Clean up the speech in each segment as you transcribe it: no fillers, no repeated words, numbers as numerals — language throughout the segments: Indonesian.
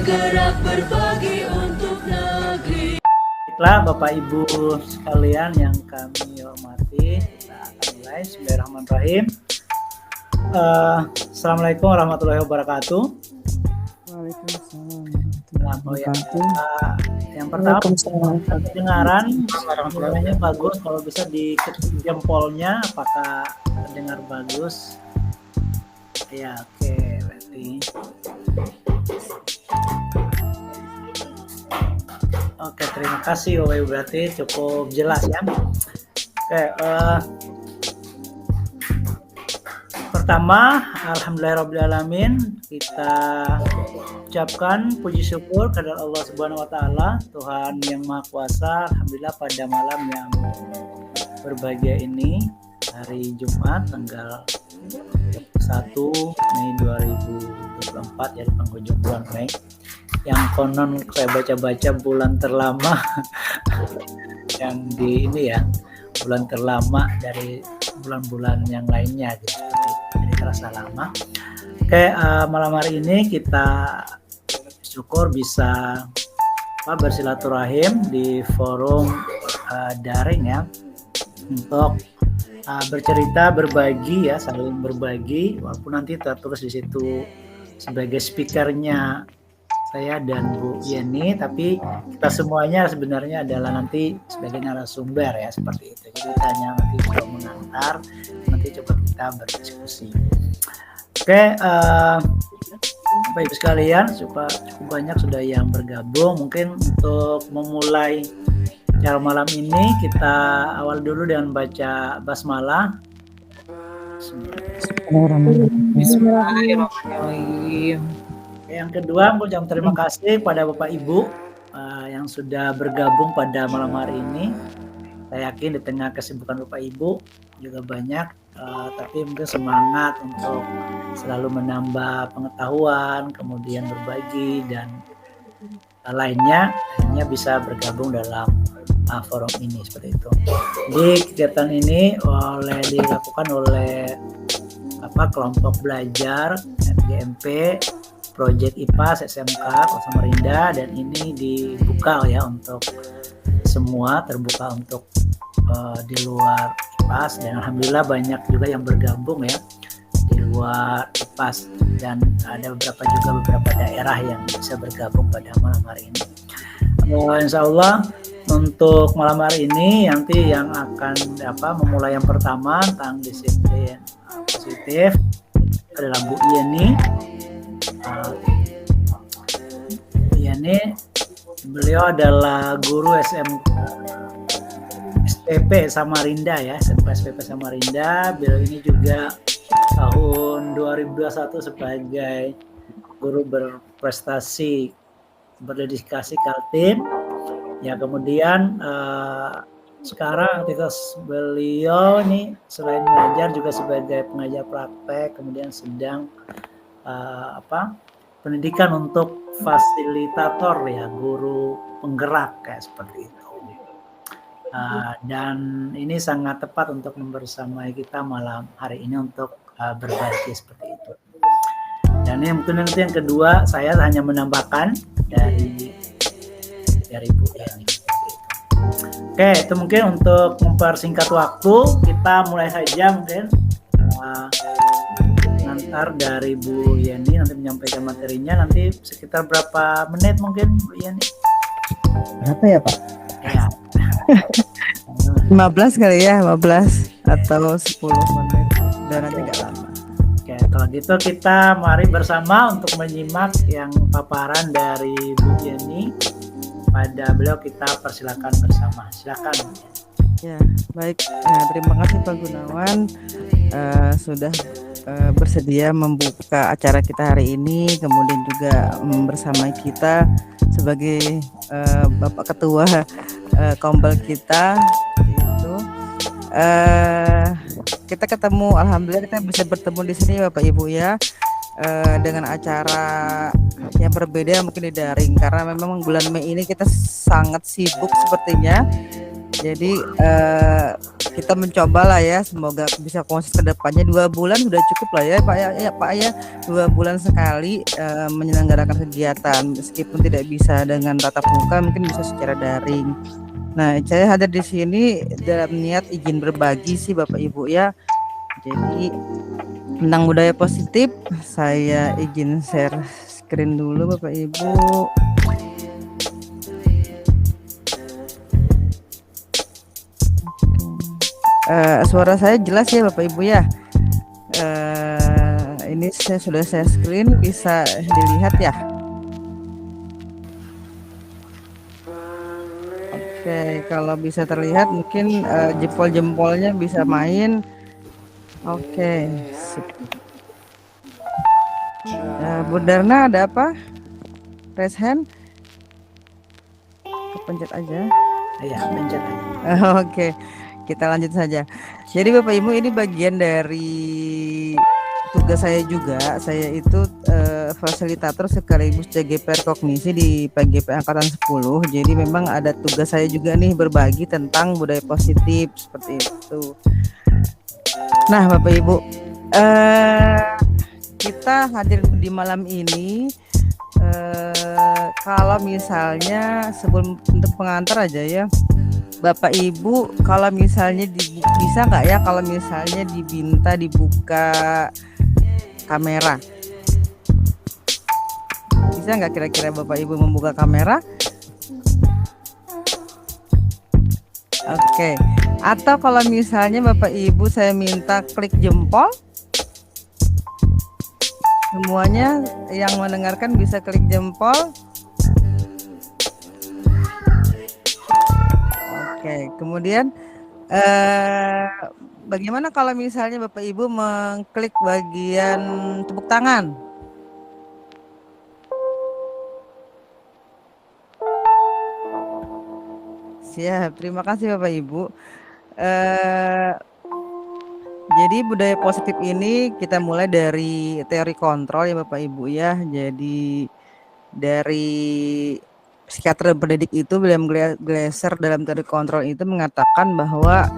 bergerak berbagi untuk negeri. Baiklah Bapak Ibu sekalian yang kami hormati, kita akan mulai. Bismillahirrahmanirrahim. Assalamualaikum warahmatullahi wabarakatuh. Waalaikumsalam Nah, warahmatullahi yang, wabarakatuh. yang pertama Waalaikumsalam. pendengaran suaranya bagus, kalau bisa diketik jempolnya apakah terdengar bagus. Ya, oke, berarti oke, terima kasih Bapak Ibu, berarti cukup jelas ya. Oke, pertama, alhamdulillahirrahmanirrahim, kita ucapkan puji syukur kepada Allah Subhanahu wa taala, Tuhan yang Maha Kuasa. Alhamdulillah pada malam yang berbahagia ini, hari Jumat tanggal 1 Mei 2024 ya, di penghujung bulan Mei, yang konon saya baca-baca bulan terlama yang di ini ya, bulan terlama dari bulan-bulan yang lainnya gitu. Jadi terasa lama. Oke, malam hari ini kita syukur bisa bersilaturahim di forum daring ya, untuk bercerita, berbagi ya, saling berbagi, walaupun nanti tertulis di situ sebagai speakernya saya dan Bu Yeni, tapi kita semuanya sebenarnya adalah nanti sebagai narasumber ya, seperti itu. Jadi kita hanya nanti coba mengantar, nanti coba kita berdiskusi. Oke, Bapak Ibu sekalian, cukup banyak sudah yang bergabung. Mungkin untuk memulai acara malam ini kita awal dulu dengan baca basmalah. Bismillahirrahmanirrahim. Yang kedua, aku ucapkan terima kasih pada Bapak Ibu yang sudah bergabung pada malam hari ini. Saya yakin di tengah kesibukan Bapak Ibu juga banyak, tapi mungkin semangat untuk selalu menambah pengetahuan, kemudian berbagi dan lainnya, akhirnya bisa bergabung dalam forum ini, seperti itu. Jadi kegiatan ini dilakukan oleh kelompok belajar MGMP Project IPAS SMK Kota Samarinda, dan ini dibuka ya untuk semua, terbuka untuk di luar IPAS, dan alhamdulillah banyak juga yang bergabung ya di luar IPAS, dan ada beberapa daerah yang bisa bergabung pada malam hari ini. Insya Allah untuk malam hari ini nanti yang akan memulai yang pertama tentang disiplin positif adalah Bu Yeni. Beliau adalah guru SPP Samarinda ya, SPP Samarinda. Beliau ini juga tahun 2021 sebagai guru berprestasi berdedikasi Kaltim ya. Kemudian sekarang aktivitas beliau ini selain mengajar juga sebagai pengajar praktek, kemudian sedang pendidikan untuk fasilitator ya, guru penggerak kayak seperti itu. Dan ini sangat tepat untuk membersamai kita malam hari ini untuk berbagi seperti itu. Dan yang mungkin nanti yang kedua, saya hanya menambahkan dari Bu Yeni. Oke, itu mungkin untuk mempersingkat waktu, kita mulai saja mungkin. Nanti dari Bu Yeni nanti menyampaikan materinya, nanti sekitar berapa menit mungkin Bu Yeni? Berapa ya Pak? Ya. 15 kali ya, 15 atau 10 menit, dan nanti nggak lama. Oke, kalau gitu kita mari bersama untuk menyimak yang paparan dari Bu Yeni. Pada beliau kita persilakan bersama. Silakan. Ya, baik. Terima kasih Pak Gunawan sudah bersedia membuka acara kita hari ini, kemudian juga bersama kita sebagai Bapak Ketua Kombel kita itu. Kita ketemu, alhamdulillah kita bisa bertemu di sini Bapak Ibu ya, dengan acara yang berbeda mungkin di daring, karena memang bulan Mei ini kita sangat sibuk sepertinya Jadi kita mencoba lah ya, semoga bisa konsisten ke depannya. 2 bulan sudah cukup lah ya Pak ya. 2 bulan sekali menyelenggarakan kegiatan, meskipun tidak bisa dengan tatap muka, mungkin bisa secara daring. Nah, saya hadir di sini dalam niat izin berbagi sih Bapak Ibu ya. Jadi tentang budaya positif, saya izin share screen dulu Bapak Ibu. Suara saya jelas ya Bapak Ibu ya. Ini sudah saya screen, bisa dilihat ya. Oke, kalau bisa terlihat mungkin jempol-jempolnya bisa main. Oke, sip. Bu Darna ada apa? Raise hand. Kepencet aja. Ya, pencet aja. Oke, kita lanjut saja. Jadi Bapak Ibu, ini bagian dari tugas saya juga. Saya itu fasilitator sekaligus CGPR Kognisi di PGP Angkatan 10. Jadi memang ada tugas saya juga nih, berbagi tentang budaya positif seperti itu. Nah Bapak Ibu, kita hadir di malam ini. Kalau misalnya sebelum untuk pengantar aja ya, Bapak Ibu, kalau misalnya bisa nggak ya kalau misalnya diminta dibuka kamera? Bisa nggak kira-kira Bapak Ibu membuka kamera? Oke. Atau kalau misalnya Bapak Ibu saya minta klik jempol, semuanya yang mendengarkan bisa klik jempol. Oke, kemudian bagaimana kalau misalnya Bapak Ibu mengklik bagian tepuk tangan? Siap, terima kasih Bapak Ibu. Jadi budaya positif ini kita mulai dari teori kontrol ya Bapak Ibu ya. Jadi dari psikiater pendidik itu, William Glasser, dalam teori kontrol itu mengatakan bahwa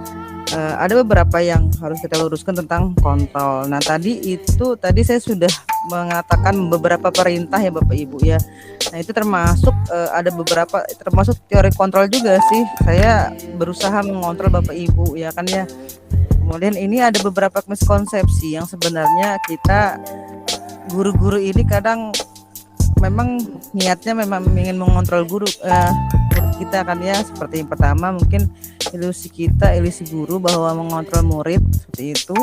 ada beberapa yang harus kita luruskan tentang kontrol. Nah tadi saya sudah mengatakan beberapa perintah ya Bapak Ibu ya. Nah itu termasuk ada beberapa, termasuk teori kontrol juga sih. Saya berusaha mengontrol Bapak Ibu ya kan ya. Kemudian ini ada beberapa miskonsepsi yang sebenarnya kita guru-guru ini kadang memang niatnya memang ingin mengontrol murid kita kan ya. Seperti yang pertama mungkin ilusi guru bahwa mengontrol murid seperti itu.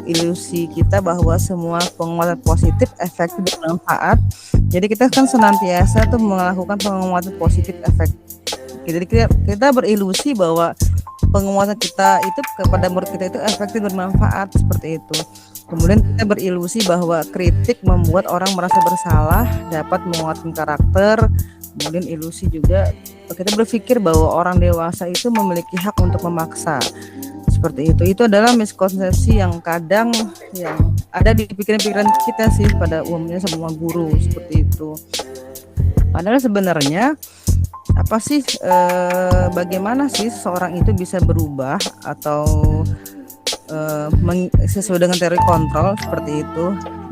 Ilusi kita bahwa semua penguatan positif efektif bermanfaat. Jadi kita kan senantiasa tuh melakukan penguatan positif efektif. Jadi kita berilusi bahwa penguatan kita itu kepada murid kita itu efektif bermanfaat seperti itu. Kemudian kita berilusi bahwa kritik membuat orang merasa bersalah, dapat menguatkan karakter. Kemudian ilusi juga kita berpikir bahwa orang dewasa itu memiliki hak untuk memaksa. Seperti itu. Itu adalah miskonsepsi yang kadang yang ada di pikiran-pikiran kita sih pada umumnya semua guru seperti itu. Padahal sebenarnya apa sih bagaimana sih seseorang itu bisa berubah atau sesuai dengan teori kontrol seperti itu.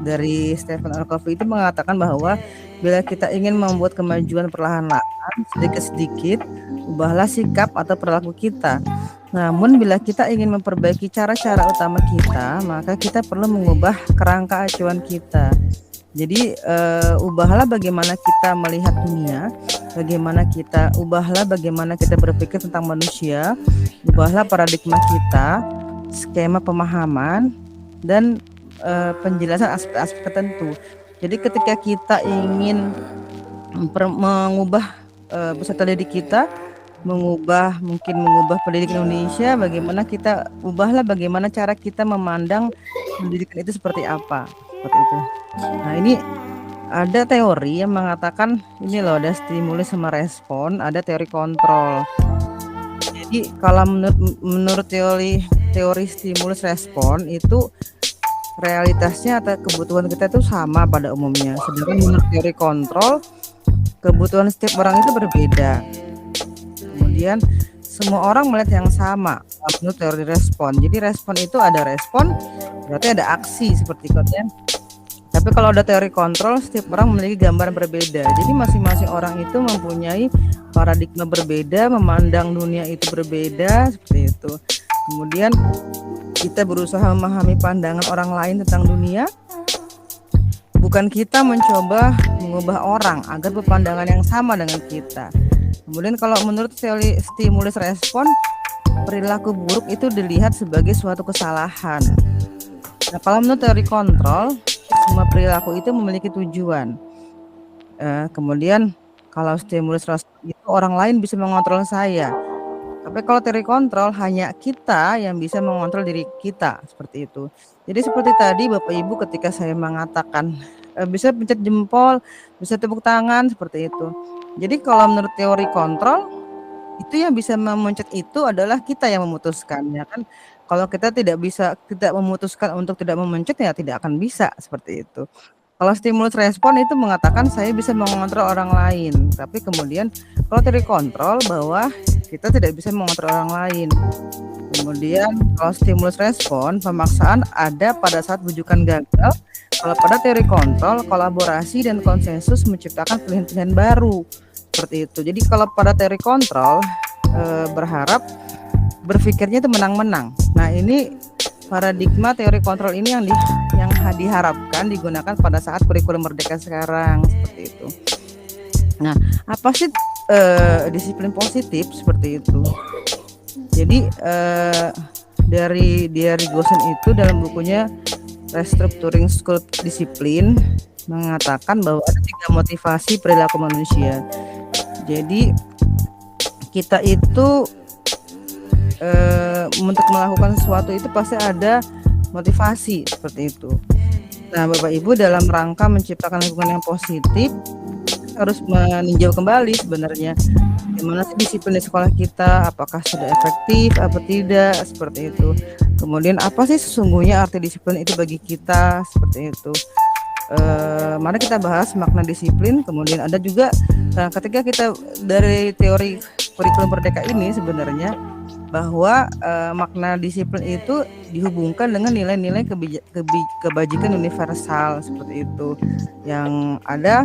Dari Stephen R. Covey itu mengatakan bahwa bila kita ingin membuat kemajuan perlahan-lahan sedikit-sedikit, ubahlah sikap atau perilaku kita. Namun bila kita ingin memperbaiki cara-cara utama kita, maka kita perlu mengubah kerangka acuan kita. Jadi ubahlah bagaimana kita melihat dunia, ubahlah bagaimana kita berpikir tentang manusia, ubahlah paradigma kita, skema pemahaman, dan penjelasan aspek-aspek tertentu. Jadi ketika kita ingin mengubah peserta didik kita, mengubah pendidikan Indonesia, bagaimana cara kita memandang pendidikan itu seperti apa, seperti itu. Nah ini ada teori yang mengatakan ini loh, ada stimulus sama respon, ada teori kontrol. Jadi kalau menurut teori stimulus respon itu realitasnya atau kebutuhan kita itu sama pada umumnya. Sedangkan menurut teori kontrol, kebutuhan setiap orang itu berbeda. Kemudian semua orang melihat yang sama menurut teori respon. Jadi respon itu ada respon, berarti ada aksi seperti katanya. Tapi kalau ada teori kontrol, setiap orang memiliki gambaran berbeda. Jadi masing-masing orang itu mempunyai paradigma berbeda, memandang dunia itu berbeda, seperti itu. Kemudian kita berusaha memahami pandangan orang lain tentang dunia. Bukan kita mencoba mengubah orang agar berpandangan yang sama dengan kita. Kemudian kalau menurut teori stimulus respon, perilaku buruk itu dilihat sebagai suatu kesalahan. Nah, kalau menurut teori kontrol, semua perilaku itu memiliki tujuan. Kemudian kalau stimulus respon itu orang lain bisa mengontrol saya. Tapi kalau teori kontrol hanya kita yang bisa mengontrol diri kita, seperti itu. Jadi seperti tadi Bapak Ibu ketika saya mengatakan bisa pencet jempol, bisa tepuk tangan, seperti itu. Jadi kalau menurut teori kontrol, itu yang bisa memencet itu adalah kita yang memutuskan, ya kan. Kalau kita tidak memutuskan untuk tidak memencet, ya tidak akan bisa, seperti itu. Kalau stimulus respon itu mengatakan saya bisa mengontrol orang lain, tapi kemudian kalau teori kontrol bahwa kita tidak bisa mengontrol orang lain. Kemudian kalau stimulus respon, pemaksaan ada pada saat bujukan gagal. Kalau pada teori kontrol, kolaborasi dan konsensus menciptakan pilihan-pilihan baru, seperti itu. Jadi kalau pada teori kontrol berharap berpikirnya itu menang-menang. Nah, ini paradigma teori kontrol ini yang diharapkan digunakan pada saat kurikulum merdeka sekarang, seperti itu. Nah, apa sih disiplin positif seperti itu? Jadi dari Gosen itu dalam bukunya Restructuring School Discipline mengatakan bahwa ada 3 motivasi perilaku manusia. Jadi kita itu untuk melakukan sesuatu itu pasti ada motivasi, seperti itu. Nah, Bapak Ibu dalam rangka menciptakan lingkungan yang positif harus meninjau kembali sebenarnya gimana sih disiplin di sekolah kita, apakah sudah efektif apa tidak, seperti itu. Kemudian apa sih sesungguhnya arti disiplin itu bagi kita, seperti itu. Mari kita bahas makna disiplin. Kemudian ada juga ketika kita dari teori kurikulum merdeka ini sebenarnya bahwa makna disiplin itu dihubungkan dengan nilai-nilai kebajikan universal, seperti itu yang ada.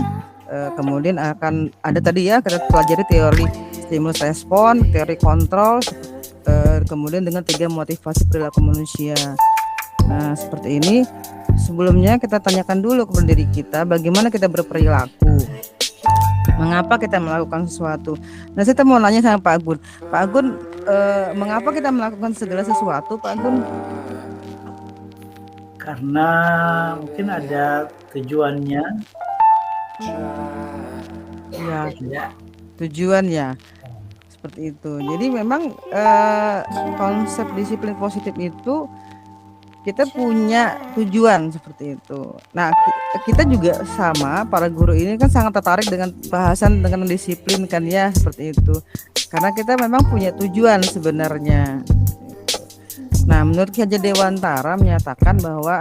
Kemudian akan ada tadi ya kita pelajari teori stimulus respon, teori kontrol, kemudian dengan 3 motivasi perilaku manusia. Nah, seperti ini. Sebelumnya kita tanyakan dulu kepada diri kita bagaimana kita berperilaku, mengapa kita melakukan sesuatu. Nah, saya mau nanya sama Pak Agun. Pak Agun, mengapa kita melakukan segala sesuatu, Pak Agun? Karena mungkin ada tujuannya. Ya, tujuannya seperti itu. Jadi memang konsep disiplin positif itu kita punya tujuan seperti itu. Nah, kita juga sama, para guru ini kan sangat tertarik dengan bahasan dengan disiplin kan ya, seperti itu. Karena kita memang punya tujuan sebenarnya. Nah, menurut Ki Hajar Dewantara menyatakan bahwa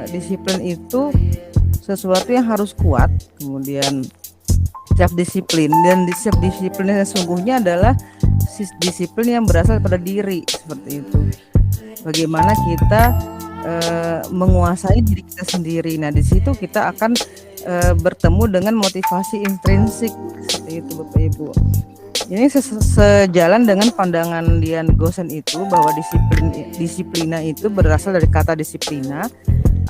disiplin itu sesuatu yang harus kuat, kemudian self disiplin, dan self disiplin yang sesungguhnya adalah disiplin yang berasal pada diri, seperti itu. Bagaimana kita menguasai diri kita sendiri. Nah, di situ kita akan bertemu dengan motivasi intrinsik, seperti itu Bapak Ibu. Ini sejalan dengan pandangan Dian Gosen itu bahwa disiplina itu berasal dari kata disiplina,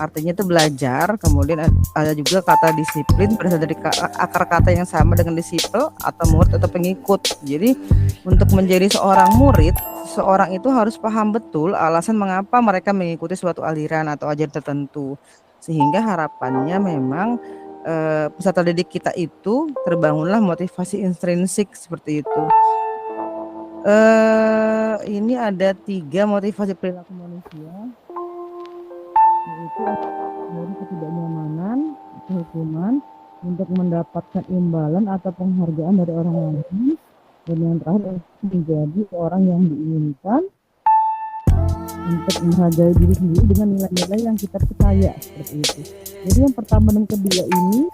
artinya itu belajar. Kemudian ada juga kata disiplin berasal dari akar kata yang sama dengan disipel atau murid atau pengikut. Jadi untuk menjadi seorang murid, seorang itu harus paham betul alasan mengapa mereka mengikuti suatu aliran atau ajaran tertentu, sehingga harapannya memang peserta didik kita itu terbangunlah motivasi intrinsik, seperti itu. Ini ada 3 motivasi perilaku manusia, yaitu dari ketidaknyamanan atau hukuman, untuk mendapatkan imbalan atau penghargaan dari orang lain, dan yang terakhir menjadi orang yang diinginkan, untuk menghargai diri sendiri dengan nilai-nilai yang kita percaya, seperti itu. Jadi yang pertama dan kedua ini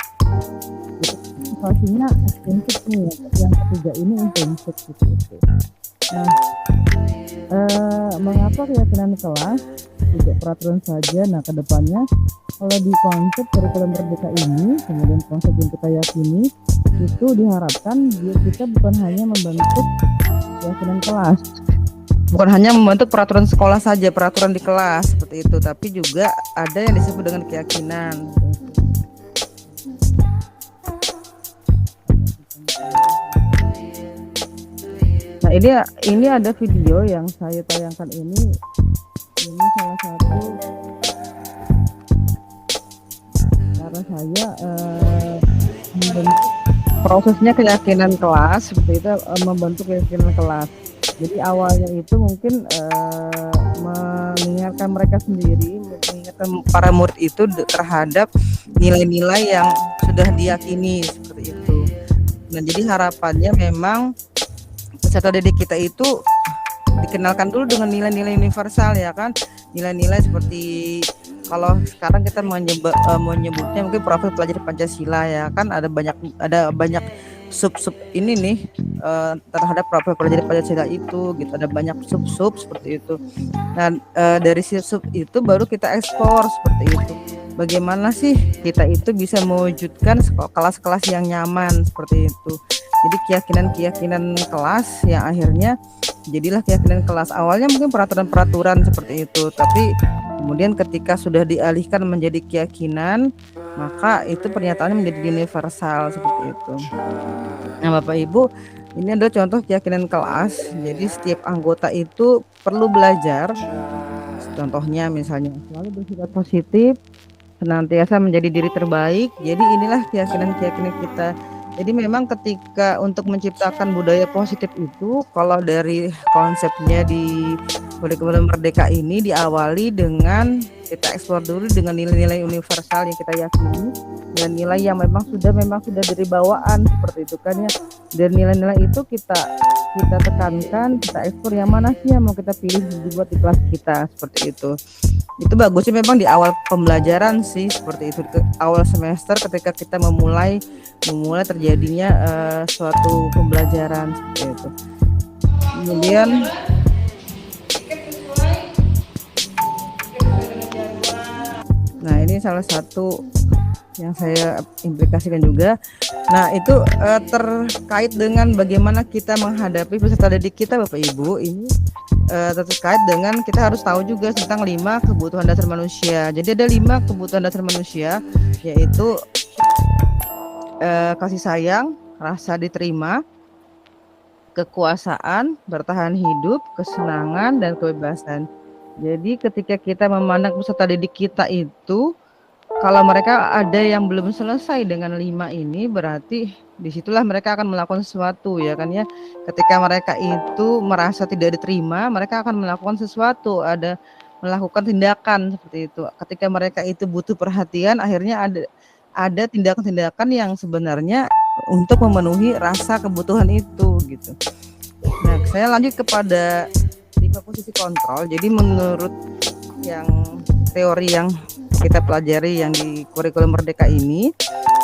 motivasinya ekstrinsik nih, yang ketiga ini intrinsik gitu. Nah, mengapa keyakinan kelas tidak peraturan saja? Nah, kedepannya kalau di konsep kurikulum merdeka ini, kemudian konsep yang kita yakini itu diharapkan kita bukan hanya membentuk keyakinan kelas, bukan hanya membentuk peraturan sekolah saja, peraturan di kelas seperti itu, tapi juga ada yang disebut dengan keyakinan. Nah, ini ada video yang saya tayangkan ini salah satu cara saya membentuk prosesnya keyakinan kelas seperti itu, membentuk keyakinan kelas. Jadi awalnya itu mungkin mengingatkan mereka sendiri, mengingatkan para murid itu terhadap nilai-nilai yang sudah diyakini seperti itu. Nah, jadi harapannya memang peserta didik kita itu dikenalkan dulu dengan nilai-nilai universal, ya kan, nilai-nilai seperti kalau sekarang kita menyebutnya mungkin profil pelajar Pancasila, ya kan, ada banyak sub ini nih terhadap profil pelajar Pancasila itu gitu, ada banyak sub seperti itu. Nah, dari sub itu baru kita ekspor seperti itu. Bagaimana sih kita itu bisa mewujudkan kelas-kelas yang nyaman seperti itu. Jadi keyakinan kelas yang akhirnya jadilah keyakinan kelas. Awalnya mungkin peraturan-peraturan seperti itu, tapi kemudian ketika sudah dialihkan menjadi keyakinan, maka itu pernyataannya menjadi universal seperti itu. Nah, Bapak Ibu, ini adalah contoh keyakinan kelas. Jadi setiap anggota itu perlu belajar. Contohnya misalnya selalu bersifat positif, senantiasa menjadi diri terbaik. Jadi inilah keyakinan-keyakinan kita. Jadi memang ketika untuk menciptakan budaya positif itu, kalau dari konsepnya di kurikulum merdeka ini diawali dengan kita eksplor dulu dengan nilai-nilai universal yang kita yakini dan nilai yang memang sudah dari bawaan seperti itu kan ya. Dan nilai-nilai itu kita tekankan, kita eksplor yang mana sih yang mau kita pilih dibuat di kelas kita seperti itu. Itu bagusnya memang di awal pembelajaran sih seperti itu, awal semester ketika kita memulai terjadinya suatu pembelajaran seperti itu. Kemudian nah, ini salah satu yang saya implikasikan juga. Nah, itu terkait dengan bagaimana kita menghadapi peserta didik kita, Bapak Ibu. Ini terkait dengan kita harus tahu juga tentang 5 kebutuhan dasar manusia. Jadi ada 5 kebutuhan dasar manusia, yaitu kasih sayang, rasa diterima, kekuasaan, bertahan hidup, kesenangan, dan kebebasan. Jadi ketika kita memandang peserta didik kita itu, kalau mereka ada yang belum selesai dengan 5 ini, berarti disitulah mereka akan melakukan sesuatu, ya kan ya. Ketika mereka itu merasa tidak diterima, mereka akan melakukan sesuatu, melakukan tindakan seperti itu. Ketika mereka itu butuh perhatian, akhirnya ada tindakan-tindakan yang sebenarnya untuk memenuhi rasa kebutuhan itu gitu. Nah, saya lanjut kepada 5 posisi kontrol. Jadi menurut yang teori yang kita pelajari yang di kurikulum merdeka ini,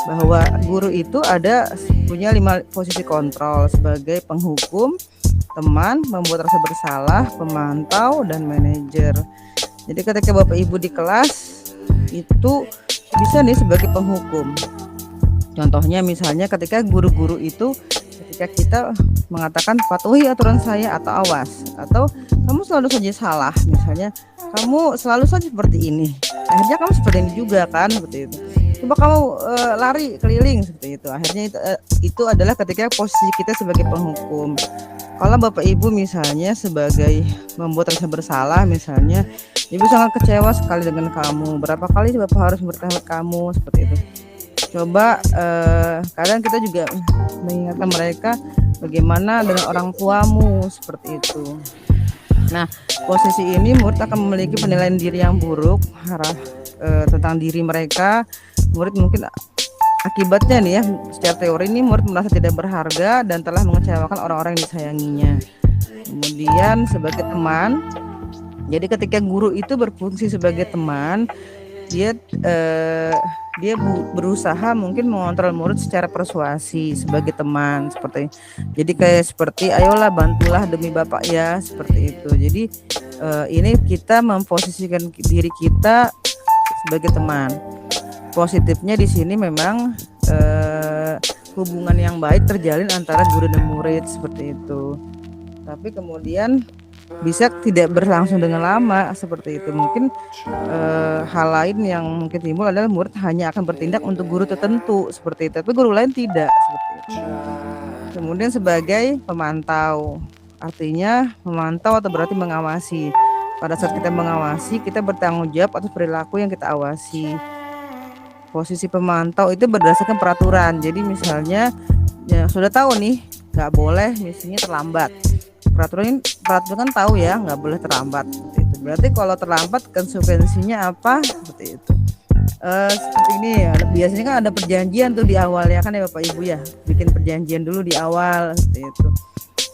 bahwa guru itu punya 5 posisi kontrol sebagai penghukum, teman, membuat rasa bersalah, pemantau, dan manajer. Jadi ketika Bapak Ibu di kelas itu bisa nih sebagai penghukum. Contohnya misalnya ketika guru-guru itu ketika kita mengatakan patuhi aturan saya atau awas, atau kamu selalu saja salah, misalnya kamu selalu saja seperti ini, akhirnya kamu seperti ini juga kan, seperti itu. Coba kamu lari keliling seperti itu. Akhirnya itu adalah ketika posisi kita sebagai penghukum. Kalau Bapak Ibu misalnya sebagai membuat rasa bersalah, misalnya Ibu sangat kecewa sekali dengan kamu, berapa kali Bapak harus bertahan kamu seperti itu. Coba kadang kita juga mengingatkan mereka bagaimana dengan orang tuamu seperti itu. Nah, posisi ini murid akan memiliki penilaian diri yang buruk tentang diri mereka. Murid mungkin akibatnya nih ya, secara teori ini murid merasa tidak berharga dan telah mengecewakan orang-orang yang disayanginya. Kemudian sebagai teman, jadi ketika guru itu berfungsi sebagai teman, dia dia berusaha mungkin mengontrol murid secara persuasi sebagai teman seperti. Jadi kayak seperti ayolah bantulah demi Bapak ya, seperti itu. Jadi ini kita memposisikan diri kita sebagai teman. Positifnya di sini memang hubungan yang baik terjalin antara guru dan murid seperti itu. Tapi kemudian bisa tidak berlangsung dengan lama seperti itu. Mungkin hal lain yang mungkin timbul adalah murid hanya akan bertindak untuk guru tertentu seperti itu, tapi guru lain tidak seperti itu. Kemudian sebagai pemantau, artinya memantau atau berarti mengawasi. Pada saat kita mengawasi, kita bertanggung jawab atas perilaku yang kita awasi. Posisi pemantau itu berdasarkan peraturan. Jadi misalnya ya sudah tahu nih nggak boleh misalnya terlambat. Peraturan kan tahu ya nggak boleh terlambat. Itu berarti kalau terlambat konsekuensinya apa? Seperti itu. Seperti ini ya. Biasanya kan ada perjanjian tuh di awal ya kan ya Bapak Ibu ya. Bikin perjanjian dulu di awal seperti itu.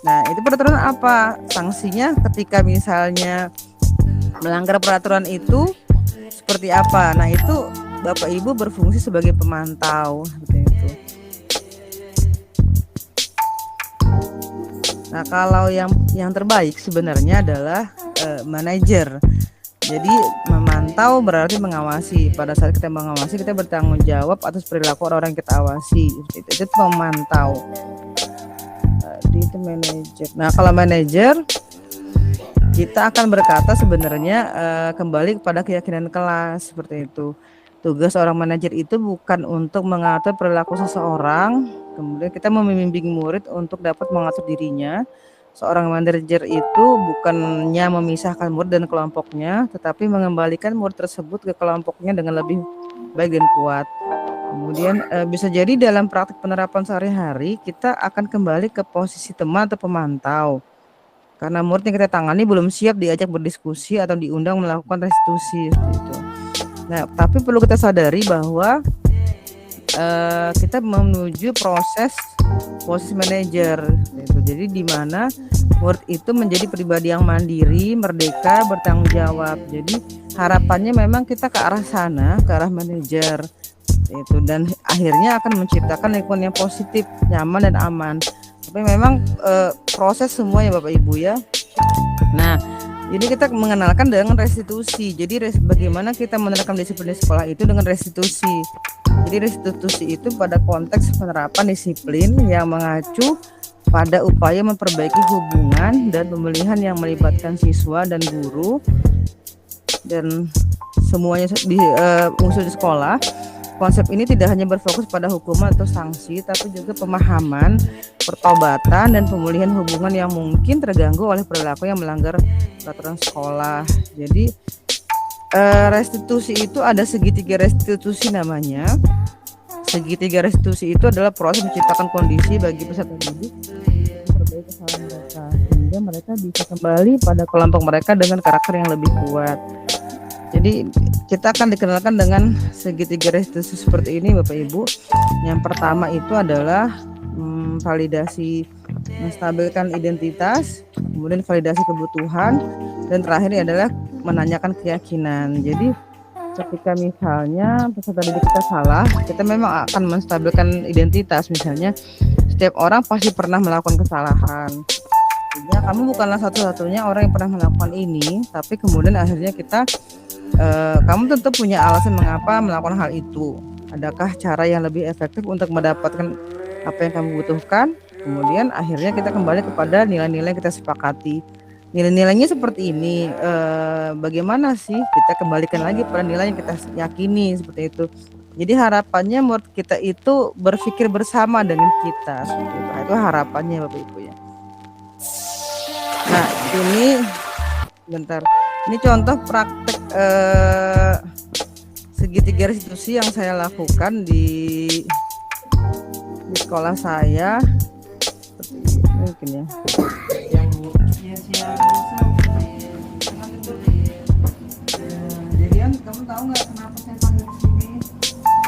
Nah itu peraturan apa? Sanksinya ketika misalnya melanggar peraturan itu seperti apa? Nah itu Bapak Ibu berfungsi sebagai pemantau seperti itu. Nah kalau yang terbaik sebenarnya adalah manajer. Jadi memantau berarti mengawasi. Pada saat kita mengawasi kita bertanggung jawab atas perilaku orang yang kita awasi. Itu memantau. Itu manajer. Nah kalau manajer kita akan berkata sebenarnya kembali kepada keyakinan kelas seperti itu. Tugas seorang manajer itu bukan untuk mengatur perilaku seseorang, kemudian kita membimbing murid untuk dapat mengatur dirinya. Seorang manajer itu bukannya memisahkan murid dan kelompoknya, tetapi mengembalikan murid tersebut ke kelompoknya dengan lebih baik dan kuat. Kemudian bisa jadi dalam praktik penerapan sehari-hari kita akan kembali ke posisi teman atau pemantau. Karena murid yang kita tangani belum siap diajak berdiskusi atau diundang melakukan restitusi itu. Nah, tapi perlu kita sadari bahwa kita menuju proses posisi manajer gitu. Jadi di mana murid itu menjadi pribadi yang mandiri, merdeka, bertanggung jawab. Jadi harapannya memang kita ke arah sana, ke arah manajer itu, dan akhirnya akan menciptakan lingkungan yang positif, nyaman dan aman. Tapi memang proses semuanya Bapak Ibu ya. Nah, jadi kita mengenalkan dengan restitusi. Jadi bagaimana kita menerapkan disiplin di sekolah itu dengan restitusi. Jadi restitusi itu pada konteks penerapan disiplin yang mengacu pada upaya memperbaiki hubungan dan pemilihan yang melibatkan siswa dan guru dan semuanya di unsur di sekolah. Konsep ini tidak hanya berfokus pada hukuman atau sanksi, tapi juga pemahaman, pertobatan, dan pemulihan hubungan yang mungkin terganggu oleh perilaku yang melanggar peraturan sekolah. Jadi restitusi itu ada segitiga restitusi namanya. Segitiga restitusi itu adalah proses menciptakan kondisi bagi peserta didik memperbaiki kesalahan mereka, sehingga mereka bisa kembali pada kelompok mereka dengan karakter yang lebih kuat. Jadi kita akan dikenalkan dengan segitiga restitusi seperti ini Bapak Ibu. Yang pertama itu adalah validasi, menstabilkan identitas, kemudian validasi kebutuhan, dan terakhir adalah menanyakan keyakinan. Jadi ketika misalnya peserta didik kita salah, kita memang akan menstabilkan identitas. Misalnya setiap orang pasti pernah melakukan kesalahan. Artinya kamu bukanlah satu-satunya orang yang pernah melakukan ini, tapi kemudian akhirnya kita kamu tentu punya alasan mengapa melakukan hal itu. Adakah cara yang lebih efektif untuk mendapatkan apa yang kamu butuhkan? Kemudian akhirnya kita kembali kepada nilai-nilai yang kita sepakati. Nilai-nilainya seperti ini. Bagaimana sih kita kembalikan lagi pada nilai yang kita yakini seperti itu. Jadi harapannya murid kita itu berpikir bersama dengan kita. Itu harapannya Bapak Ibu ya. Nah ini bentar. Ini contoh praktek segitiga restitusi yang saya lakukan di sekolah saya. Seperti ini mungkin ya. Jadi kamu tahu nggak kenapa saya panggil ke sini?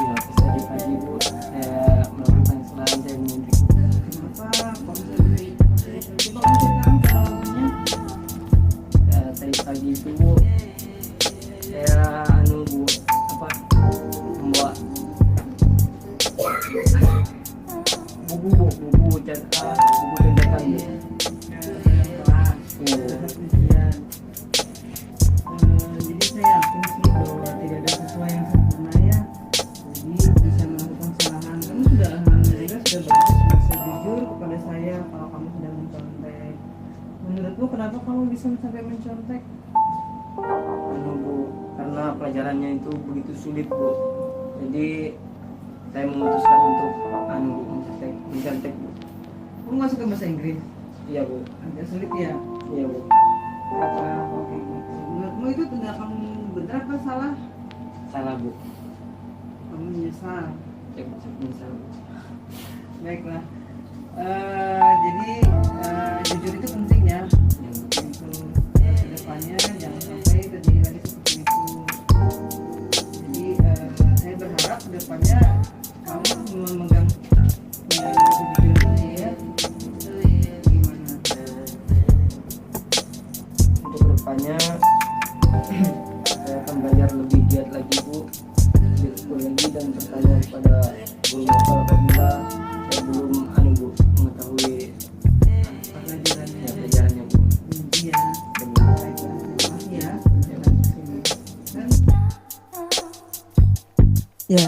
Ya, tadi pagi Bu, saya melakukan kesalahan, saya mengunjungi. Kenapa? Coba kamu ceritakan pengalamannya. Tadi pagi itu Bu, saya Bu, membawa kenapa kamu bisa sampai mencontek? Bu, karena pelajarannya itu begitu sulit Bu. Jadi saya memutuskan untuk mencontek Bu. Kamu masuk ke bahasa Inggris? Iya Bu. Agak sulit ya? Iya Bu. Apa? Oke. Menurutmu itu tindakan benar apa salah? Salah Bu. Kamu menyesal. Ya, saya menyesal Bu. Baiklah. Jadi jujur itu penting ya. Ya, Bu. Untuk kedepannya jangan sampai terjadi lagi seperti itu. Jadi saya berharap kedepannya kamu memegang kejujuran ini ya. Gimana? Untuk kedepannya saya akan belajar lebih giat lagi Bu, lebih tekun lagi dan bertanya kepada guru lokal apabila saya belum Bu mengetahui pelajarannya Bu. Iya. Benar. Baiklah, terima kasih ya. Berjalan ke sini. Dan ya,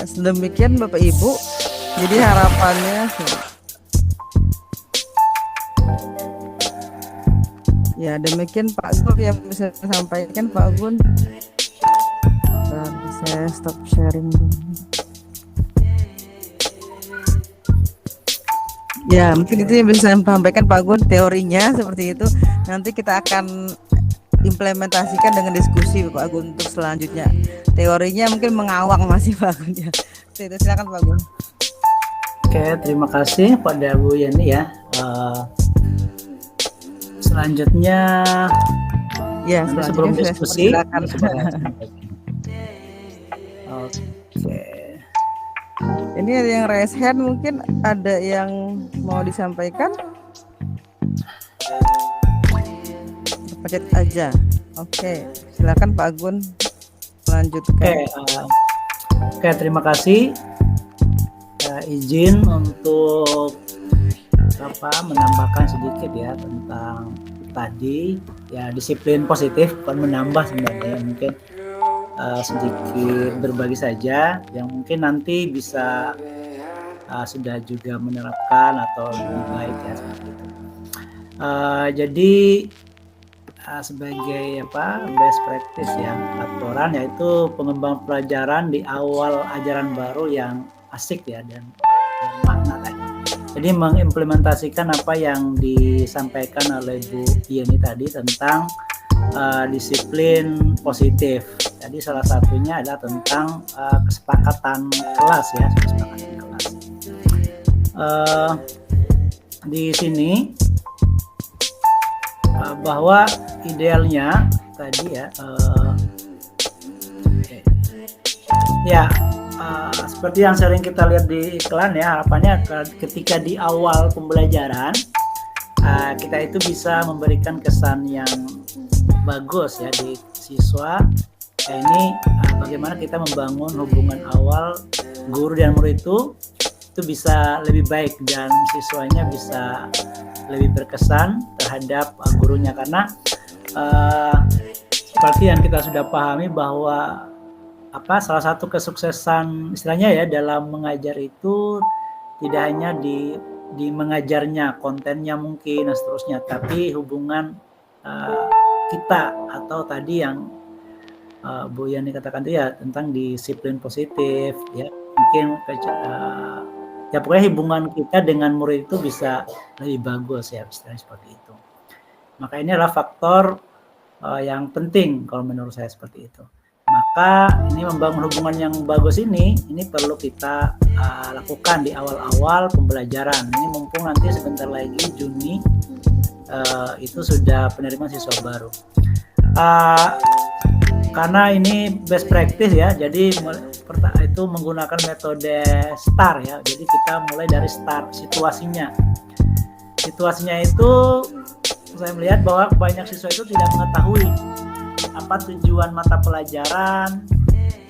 sedemikian Bapak Ibu. Jadi harapannya, ya demikian Pak Gun yang bisa saya sampaikan Pak Gun. Saya stop sharing dulu. Ya mungkin itu yang bisa saya sampaikan Pak Gun, teorinya seperti itu. Nanti kita akan implementasikan dengan diskusi Pak Gun untuk selanjutnya. Teorinya mungkin mengawang masih Pak Gun ya. Itu silakan Pak Gun. Oke, terima kasih pada Bu Yani ya. Selanjutnya Ya, nanti sebelum selanjutnya diskusi silakan. Oke. Ini ada yang raise hand, mungkin ada yang mau disampaikan? Pencet aja. Oke, silakan Pak Gun lanjutkan. Oke, terima kasih. Izin untuk menambahkan sedikit ya tentang tadi ya, disiplin positif, bukan menambah sebenarnya, mungkin sedikit berbagi saja yang mungkin nanti bisa sudah juga menerapkan atau lebih baik ya seperti itu. Jadi sebagai best practice ya, aturan yaitu pengembangan pelajaran di awal ajaran baru yang asik ya dan makna tadi. Jadi mengimplementasikan apa yang disampaikan oleh Bu Yeni tadi tentang disiplin positif. Jadi salah satunya adalah tentang kesepakatan kelas ya, kesepakatan kelas. Di sini bahwa idealnya tadi ya, seperti yang sering kita lihat di iklan ya, harapannya ketika di awal pembelajaran kita itu bisa memberikan kesan yang bagus ya di siswa. Ini bagaimana kita membangun hubungan awal guru dan murid itu bisa lebih baik dan siswanya bisa lebih berkesan terhadap gurunya, karena seperti yang kita sudah pahami bahwa salah satu kesuksesan istilahnya ya dalam mengajar itu tidak hanya di mengajarnya, kontennya mungkin dan seterusnya, tapi hubungan kita atau tadi yang Bu Yani katakan itu ya tentang disiplin positif ya, mungkin ya pokoknya hubungan kita dengan murid itu bisa lebih bagus ya, istilahnya seperti itu. Maka ini adalah faktor yang penting kalau menurut saya seperti itu. Maka ini membangun hubungan yang bagus ini perlu kita lakukan di awal-awal pembelajaran. Ini mumpung nanti sebentar lagi Juni itu sudah penerimaan siswa baru. Karena ini best practice ya, jadi itu menggunakan metode STAR ya. Jadi kita mulai dari STAR situasinya. Situasinya itu saya melihat bahwa banyak siswa itu tidak mengetahui apa tujuan mata pelajaran,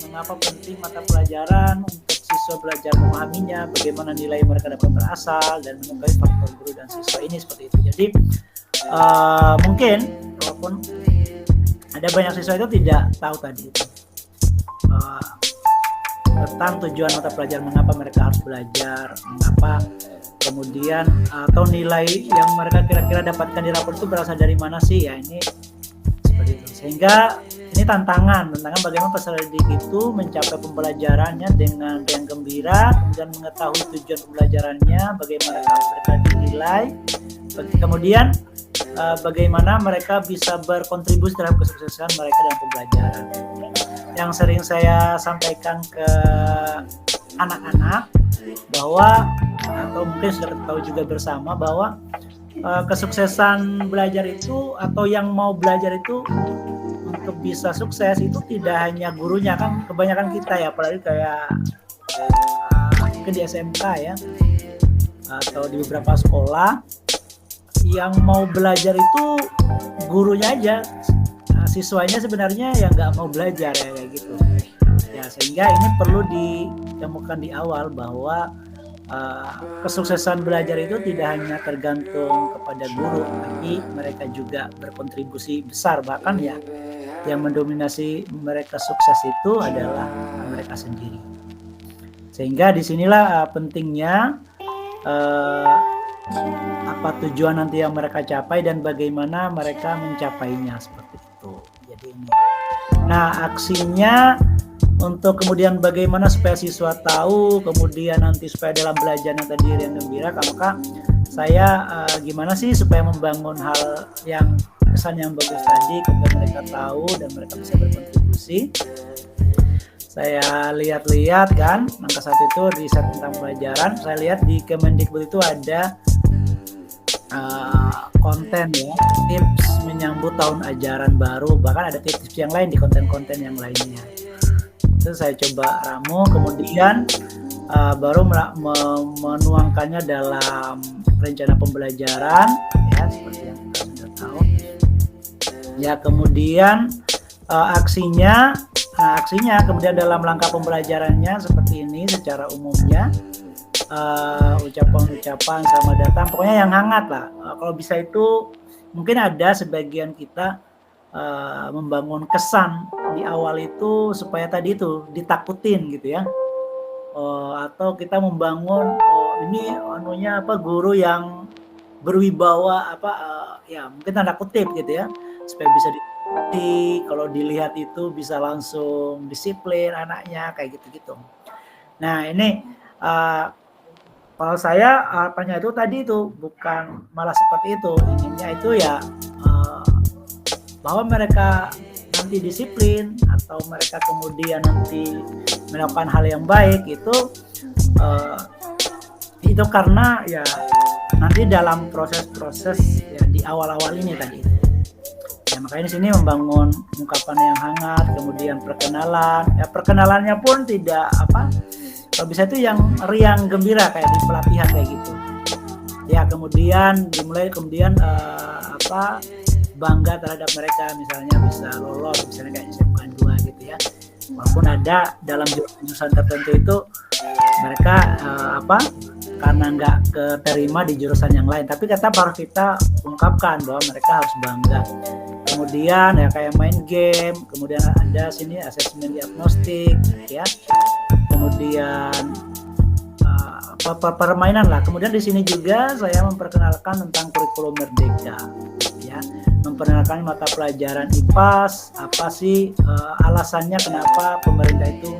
mengapa penting mata pelajaran untuk siswa belajar memahaminya, bagaimana nilai mereka dapat berasal, dan mengetahui faktor guru dan siswa ini seperti itu. Jadi mungkin walaupun ada banyak siswa itu tidak tahu tadi itu tentang tujuan mata pelajaran, mengapa mereka harus belajar, mengapa kemudian atau nilai yang mereka kira-kira dapatkan di rapor itu berasal dari mana sih ya, ini seperti itu. Sehingga ini tantangan bagaimana peserta didik itu mencapai pembelajarannya dengan riang gembira, kemudian mengetahui tujuan pembelajarannya, bagaimana mereka dinilai, kemudian bagaimana mereka bisa berkontribusi terhadap kesuksesan mereka dalam pembelajaran. Yang sering saya sampaikan ke anak-anak bahwa, atau mungkin sudah tahu juga bersama, bahwa kesuksesan belajar itu atau yang mau belajar itu untuk bisa sukses itu tidak hanya gurunya, kan kebanyakan kita ya, apalagi kayak mungkin di SMK ya atau di beberapa sekolah, yang mau belajar itu gurunya aja, siswanya sebenarnya yang nggak mau belajar ya, kayak gitu ya. Sehingga ini perlu ditemukan di awal bahwa kesuksesan belajar itu tidak hanya tergantung kepada guru, tapi mereka juga berkontribusi besar, bahkan ya yang mendominasi mereka sukses itu adalah mereka sendiri. Sehingga disinilah pentingnya apa tujuan nanti yang mereka capai dan bagaimana mereka mencapainya, seperti itu. Jadi ini. Nah, aksinya untuk kemudian bagaimana supaya siswa tahu, kemudian nanti supaya dalam belajarnya tadi yang gembira, maka saya gimana sih supaya membangun hal yang kesan yang bagus tadi, kemudian mereka tahu dan mereka bisa berkontribusi. Saya lihat-lihat kan, angka 1 itu riset tentang pelajaran. Saya lihat di Kemendikbud itu ada konten ya, tips menyambut tahun ajaran baru, bahkan ada tips yang lain di konten-konten yang lainnya. Itu saya coba ramu, kemudian baru menuangkannya dalam rencana pembelajaran ya, seperti yang kita sudah tahu ya. Kemudian aksinya kemudian dalam langkah pembelajarannya seperti ini secara umumnya, ucapan-ucapan selamat datang, pokoknya yang hangat lah. Kalau bisa itu mungkin ada sebagian kita membangun kesan di awal itu supaya tadi itu ditakutin gitu ya, atau kita membangun ini guru yang berwibawa ya mungkin tanda kutip gitu ya, supaya bisa ditakuti, kalau dilihat itu bisa langsung disiplin anaknya kayak gitu-gitu. Nah ini kalau saya apanya itu tadi itu bukan malah seperti itu, inginnya itu ya bahwa mereka nanti disiplin atau mereka kemudian nanti melakukan hal yang baik itu karena ya nanti dalam proses-proses ya di awal-awal ini tadi ya. Makanya di sini membangun ungkapan yang hangat, kemudian perkenalannya pun tidak kalau bisa itu yang riang gembira kayak di pelatihan kayak gitu ya. Kemudian dimulai bangga terhadap mereka, misalnya bisa lolos misalnya kayak SMK 2 gitu ya, walaupun ada dalam jurusan tertentu itu mereka karena nggak keterima di jurusan yang lain, tapi harus kita ungkapkan bahwa mereka harus bangga. Kemudian ya kayak main game, kemudian ada sini asesmen diagnostik ya, kemudian permainan lah. Kemudian di sini juga saya memperkenalkan tentang kurikulum merdeka ya, memperkenalkan mata pelajaran IPAS, apa sih alasannya kenapa pemerintah itu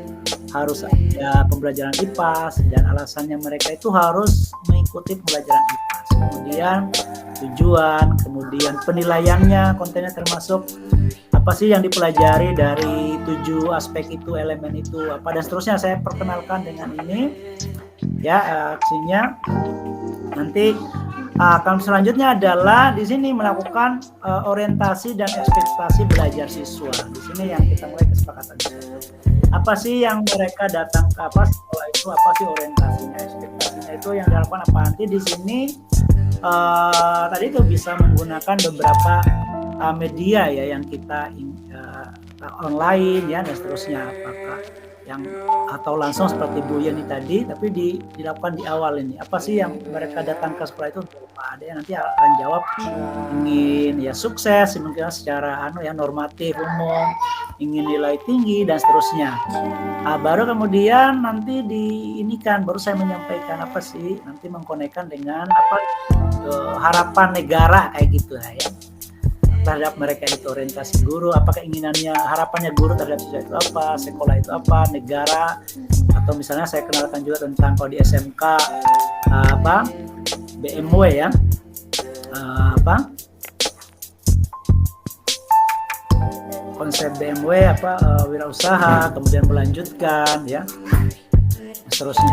harus ada pembelajaran IPAS dan alasannya mereka itu harus mengikuti pembelajaran IPAS. Kemudian tujuan, kemudian penilaiannya, kontennya termasuk apa sih yang dipelajari dari 7 aspek itu, elemen itu apa dan seterusnya. Saya perkenalkan dengan ini ya aksinya. Nanti akan selanjutnya adalah di sini melakukan orientasi dan ekspektasi belajar siswa. Di sini yang kita mulai kesepakatan. Apa sih yang mereka datang ke sekolah itu, apa sih orientasinya, ekspektasinya itu yang dilakukan apa. Nanti di sini tadi itu bisa menggunakan beberapa media ya yang kita online ya dan seterusnya, apakah yang atau langsung seperti Bu Yeni tadi, tapi dilakukan di awal ini. Apa sih yang mereka datang ke sekolah itu? Ada yang nanti akan jawab ingin ya sukses, mungkin secara normatif umum, ingin nilai tinggi dan seterusnya. Baru kemudian nanti baru saya menyampaikan apa sih, nanti mengkonekkan dengan harapan negara kayak gitu lah ya, terhadap mereka itu orientasi guru, apa keinginannya, harapannya guru terhadap siswa itu apa, sekolah itu apa, negara, atau misalnya saya kenalkan juga tentang kalau di SMK BMW ya, konsep BMW wirausaha, kemudian melanjutkan ya, seterusnya.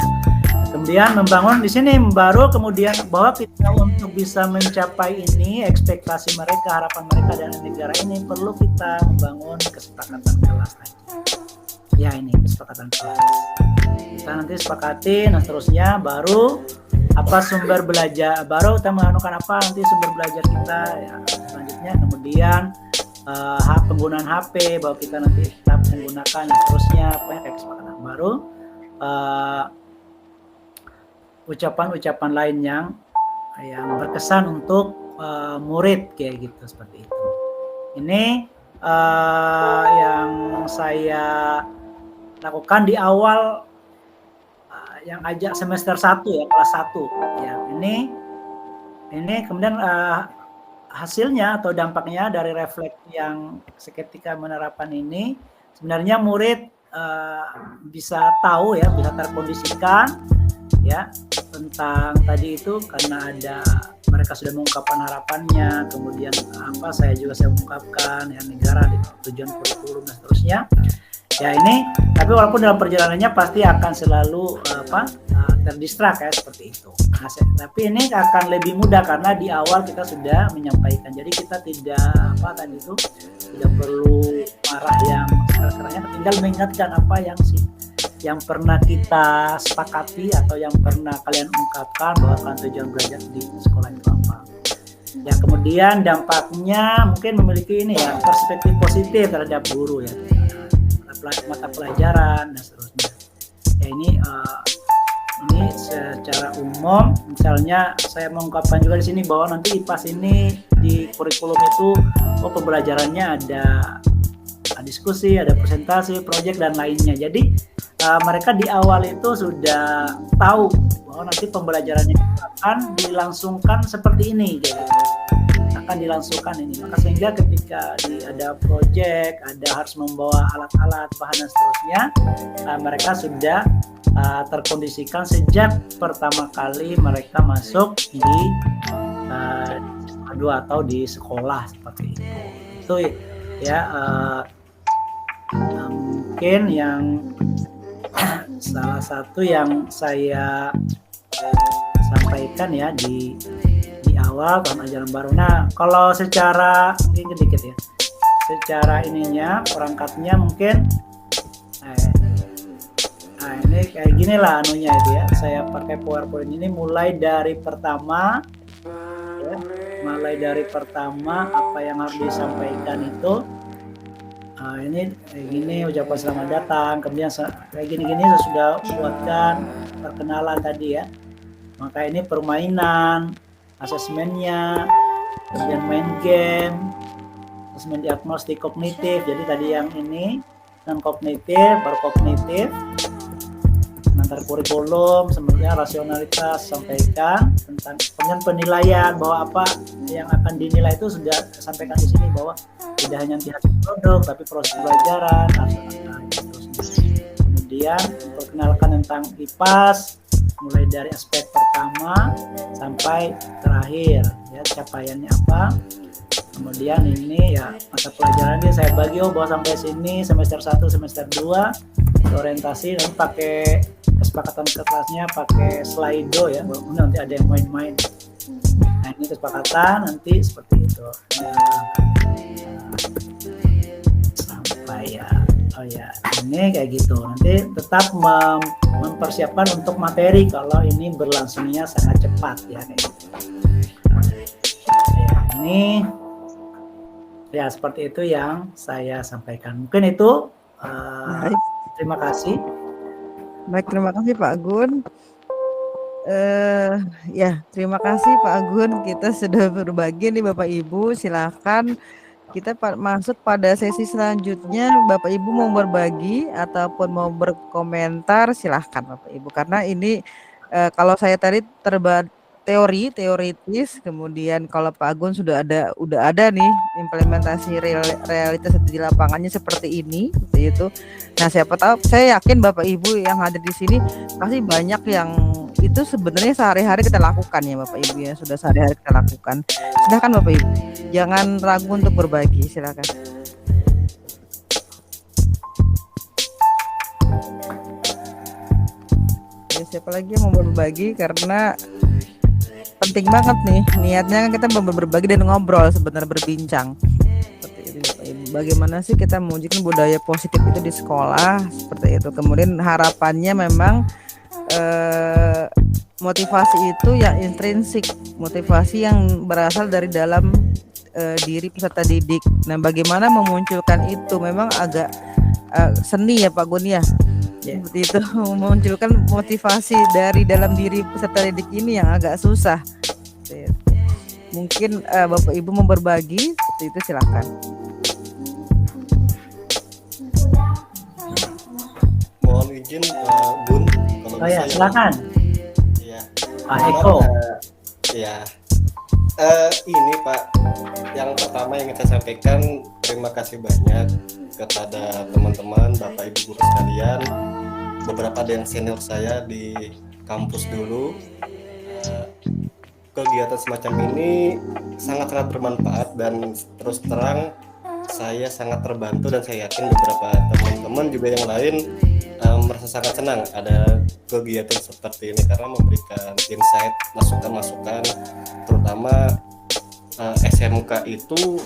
Kemudian membangun di sini baru kemudian bahwa kita untuk bisa mencapai ini, ekspektasi mereka, harapan mereka dari negara ini, perlu kita membangun kesepakatan kelas tadi. Ya, ini kesepakatan kelas. Kita nanti sepakati, nah seterusnya baru apa sumber belajar, baru kita menganukan apa nanti sumber belajar kita ya, selanjutnya kemudian penggunaan HP bahwa kita nanti tetap menggunakan, terusnya apa ya, kayak kesepakatan baru. Ucapan-ucapan lain yang berkesan untuk murid kayak gitu, seperti itu. Ini yang saya lakukan di awal yang ajak semester 1 ya, kelas 1 ya. Ini kemudian hasilnya atau dampaknya dari refleks yang seketika menerapkan ini, sebenarnya murid bisa tahu ya, bisa terkondisikan ya tentang tadi itu, karena ada mereka sudah mengungkapkan harapannya, kemudian saya mengungkapkan ya, negara, tujuan kurikulum dan seterusnya ya. Ini tapi walaupun dalam perjalanannya pasti akan selalu terdistrak ya, seperti itu. Nah, tapi ini akan lebih mudah karena di awal kita sudah menyampaikan, jadi kita tidak tidak perlu marah yang sekarang-sekarangnya, tinggal mengingatkan apa yang pernah kita sepakati atau yang pernah kalian ungkapkan bahwa kan tujuan belajar di sekolah itu apa. Ya, kemudian dampaknya mungkin memiliki ini ya, perspektif positif terhadap guru ya, mata pelajaran dan seterusnya. Ya, ini secara umum, misalnya saya mengungkapkan juga di sini bahwa nanti IPAS ini di kurikulum itu pembelajarannya ada diskusi, ada presentasi, proyek dan lainnya. Jadi mereka di awal itu sudah tahu bahwa nanti pembelajarannya akan dilangsungkan seperti ini, gitu. Akan dilangsungkan ini. Maka sehingga ketika ada proyek, ada harus membawa alat-alat, bahan dan seterusnya, mereka sudah terkondisikan sejak pertama kali mereka masuk di dua atau di sekolah seperti itu. Itu ya mungkin yang salah satu yang saya sampaikan ya di awal tahun ajaran baru. Nah, kalau secara mungkin sedikit ya, secara ininya perangkatnya mungkin ini kayak gini lah anunya itu ya. Saya pakai PowerPoint ini mulai dari pertama ya, apa yang harus disampaikan itu. Ini kayak gini, ucapan selamat datang, kemudian kayak gini-gini saya sudah buatkan perkenalan tadi ya. Maka ini permainan, asesmennya, kemudian main game, asesmen diagnostik kognitif. Jadi tadi yang ini non kognitif, baru kognitif, antar kurikulum, sebenarnya rasionalitas sampaikan tentang kemudian penilaian bahwa apa yang akan dinilai itu sudah sampaikan di sini, bahwa tidak hanya hasil produk tapi proses pembelajaran, kemudian memperkenalkan tentang IPAS mulai dari aspek pertama sampai terakhir ya, capaiannya apa. Kemudian ini ya mata pelajaran dia saya bagi bahwa sampai sini semester 1 semester 2 orientasi, nanti pakai kesepakatan kelasnya pakai Slido ya, nanti ada yang main-main. Nah, ini kesepakatan nanti seperti itu. Sampai ini kayak gitu. Nanti tetap mempersiapkan untuk materi kalau ini berlangsungnya sangat cepat ya, kayak gitu. Ya, ini ya seperti itu yang saya sampaikan. Mungkin itu. Terima kasih. Baik, terima kasih Pak Agun. Ya, terima kasih Pak Agun. Kita sudah berbagi nih Bapak Ibu. Silakan kita masuk pada sesi selanjutnya. Bapak Ibu mau berbagi ataupun mau berkomentar, silahkan Bapak Ibu. Karena ini kalau saya tadi teoritis, kemudian kalau Pak Agun udah ada nih implementasi realitas di lapangannya seperti ini, seperti itu. Nah, siapa tahu, saya yakin Bapak Ibu yang hadir di sini pasti banyak yang itu sebenarnya sehari-hari kita lakukan ya Bapak Ibu ya, sudah sehari-hari kita lakukan. Silakan Bapak Ibu, jangan ragu untuk berbagi, silakan. Ya, siapa lagi yang mau berbagi, karena penting banget nih, niatnya kan kita berbagi dan ngobrol, sebenarnya berbincang. Seperti itu Bapak Ibu. Bagaimana sih kita mewujudkan budaya positif itu di sekolah, seperti itu. Kemudian harapannya memang motivasi itu ya intrinsik, motivasi yang berasal dari dalam diri peserta didik. Nah, bagaimana memunculkan itu memang agak seni ya Pak Gun ya. Seperti itu, memunculkan motivasi dari dalam diri peserta didik ini yang agak susah. Mungkin Bapak Ibu mau berbagi, seperti itu silakan. Mohon izin Bun, kalau Oh ya, bisa silakan. ya. Pak Eko. Ya. Ini Pak, yang pertama yang saya sampaikan, terima kasih banyak kepada teman-teman Bapak Ibu guru sekalian, beberapa ada yang senior saya di kampus dulu. Kegiatan semacam ini sangat-sangat bermanfaat dan terus terang saya sangat terbantu, dan saya yakin beberapa teman-teman juga yang lain merasa sangat senang ada kegiatan seperti ini karena memberikan insight, masukan-masukan, terutama SMK itu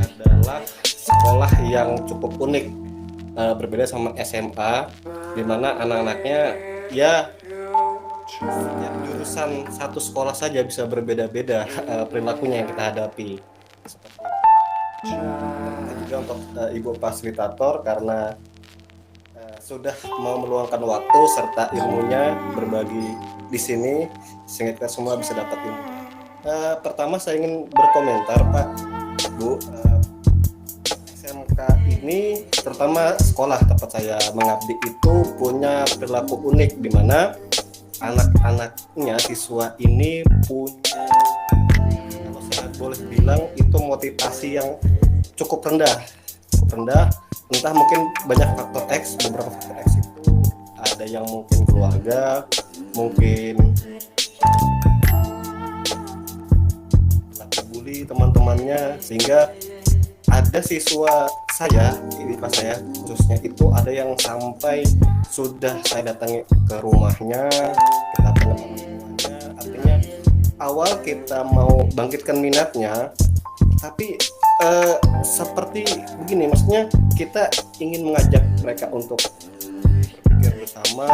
adalah sekolah yang cukup unik, berbeda sama SMA, di mana anak-anaknya ya jurusan satu sekolah saja bisa berbeda-beda perilakunya yang kita hadapi. Seperti itu. Dan juga untuk Ibu Fasilitator karena sudah mau meluangkan waktu serta ilmunya berbagi di sini sehingga kita semua bisa dapat ilmu. Pertama saya ingin berkomentar Pak, Bu, SMK ini terutama sekolah tempat saya mengabdi itu punya perilaku unik di mana anak-anaknya siswa ini punya, kalau saya boleh bilang itu motivasi yang cukup rendah, entah mungkin banyak faktor X, beberapa faktor X itu ada yang mungkin keluarga, mungkin bully teman-temannya, sehingga ada siswa saya, ini pas saya khususnya itu ada yang sampai sudah saya datangi ke rumahnya, kita pengen rumahnya, artinya awal kita mau bangkitkan minatnya, tapi seperti begini, maksudnya kita ingin mengajak mereka untuk berpikir bersama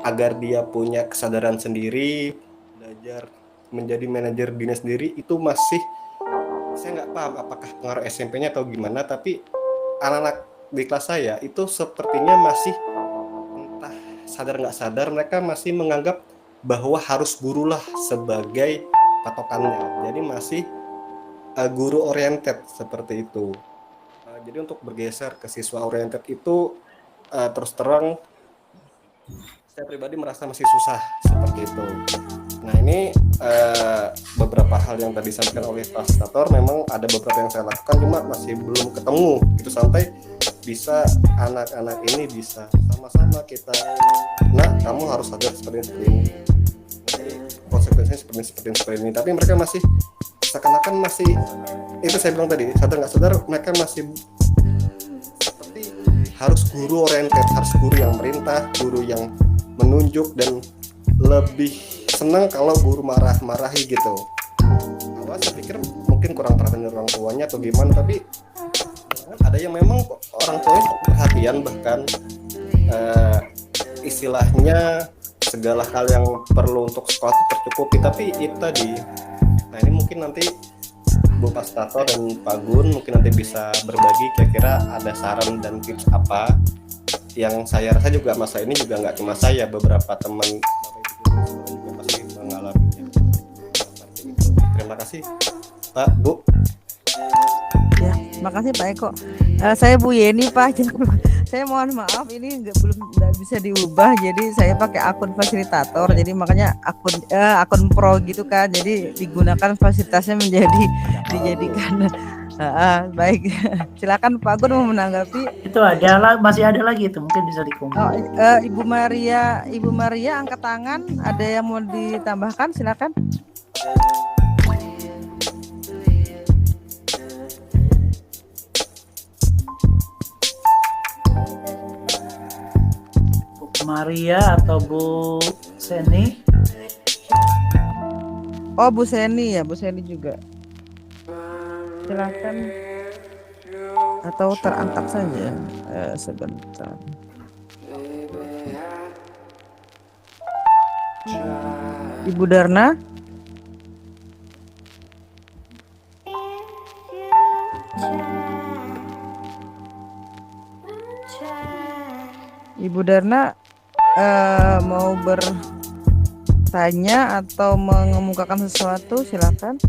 agar dia punya kesadaran sendiri, belajar menjadi manajer dirinya sendiri. Itu masih saya nggak paham apakah pengaruh SMP-nya atau gimana, tapi anak-anak di kelas saya itu sepertinya masih entah sadar nggak sadar mereka masih menganggap bahwa harus gurulah sebagai patokannya, jadi masih guru oriented seperti itu. Jadi untuk bergeser ke siswa oriented itu terus terang saya pribadi merasa masih susah seperti itu. Nah ini beberapa hal yang tadi disampaikan oleh fasilitator, memang ada beberapa yang saya lakukan cuma masih belum ketemu gitu sampai bisa anak-anak ini bisa sama-sama kita, nah kamu harus sadar seperti ini, jadi konsekuensinya seperti ini, tapi mereka masih seakan-akan masih, itu saya bilang tadi, sadar nggak sadar mereka masih seperti harus guru oriented, harus guru yang merintah, guru yang menunjuk, dan lebih senang kalau guru marah-marahi gitu. Awal saya pikir mungkin kurang perhatian dari orang tuanya atau gimana, tapi ada yang memang orang tuanya perhatian, bahkan istilahnya segala hal yang perlu untuk sekolah tercukupi, tapi itu tadi. Nah ini mungkin nanti Bu Fasilitator dan Pak Gun mungkin nanti bisa berbagi kira-kira ada saran dan tips apa yang saya rasa juga masa ini juga nggak cuma saya, beberapa teman juga pasti mengalaminya seperti itu. Terima kasih Pak, Bu. Ya, Makasih Pak Eko. Saya Bu Yeni Pak. Saya mohon maaf ini nggak bisa diubah. Jadi saya pakai akun fasilitator. Jadi makanya akun pro gitu kan. Jadi digunakan fasilitasnya dijadikan. Baik. Silakan Pak Gun mau menanggapi. Itu masih ada lagi itu, mungkin bisa dikumpul. Ibu Maria angkat tangan. Ada yang mau ditambahkan? Silakan. Bu Maria atau Bu Seni? Oh Bu Seni ya, Bu Seni juga. Silakan. Atau terangkat saja sebentar. Ibu Darna. Ibu Darna mau bertanya atau mengemukakan sesuatu, silakan.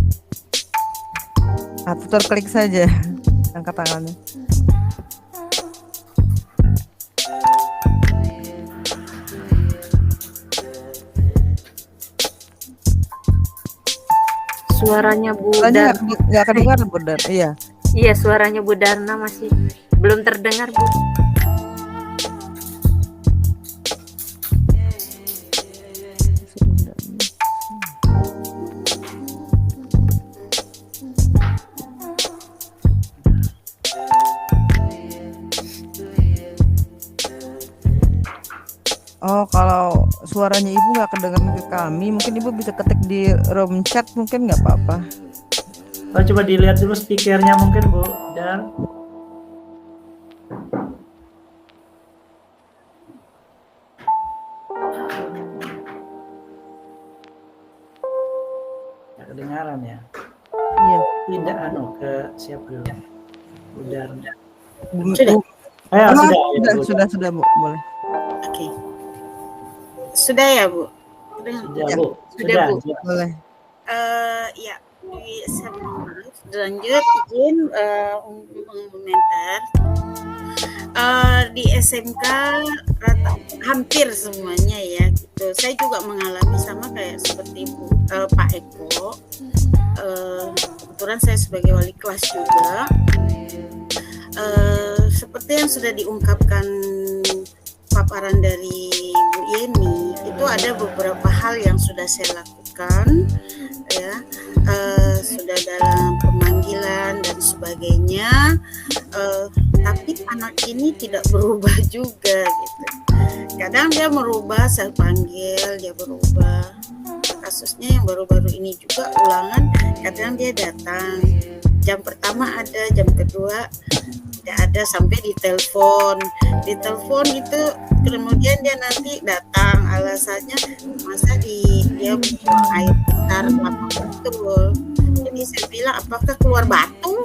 Atau terklik saja angkat tangannya. Suaranya Bu Tanya Darna. nggak kedengaran Bu Darna. Iya. Iya, suaranya Bu Darna masih belum terdengar, Bu. Oh, kalau suaranya Ibu nggak kedengaran ke kami, mungkin Ibu bisa ketik di room chat, mungkin nggak apa-apa. Oh, coba dilihat dulu speakernya mungkin Bu Dar. Ya, kedengaran ya. Iya. Tidak ke siapa dulu? Bu Dar. Sudah. Sudah Bu, boleh. Oke. Sudah ya, Bu? Sudah, Ya. Bu. Sudah, Bu. Sudah. Boleh. Ya, saya mohon maaf. Lanjut, izin untuk mengomentar. Di SMK hampir semuanya ya gitu. Saya juga mengalami sama kayak seperti Pak Eko. Kebetulan saya sebagai wali kelas juga. Seperti yang sudah diungkapkan paparan dari Bu Yeni, itu ada beberapa hal yang sudah saya lakukan ya, sudah dalam pemanggilan dan sebagainya, tapi anak ini tidak berubah juga gitu. Kadang dia merubah, saya panggil dia berubah. Kasusnya yang baru-baru ini juga ulangan, kadang dia datang jam pertama ada, jam kedua tidak ada, sampai ditelepon itu, kemudian dia nanti datang, alasannya masa dia buang air besar apa betul. Jadi saya bilang, apakah keluar batu?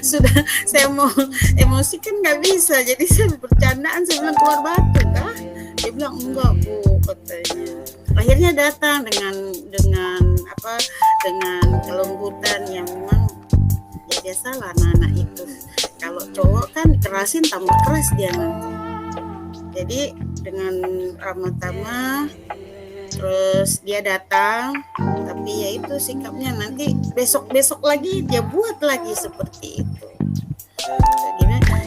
sudah saya mau emosi kan nggak bisa, jadi saya bercandaan, saya bilang keluar batu kah? Dia bilang enggak Bu, katanya. Akhirnya datang dengan kelembutan yang memang ya biasalah anak-anak itu. Kalau cowok kan kerasin tambah keras dia nanti. Jadi dengan ramah tamah, terus dia datang, tapi ya itu sikapnya nanti besok lagi dia buat lagi seperti itu.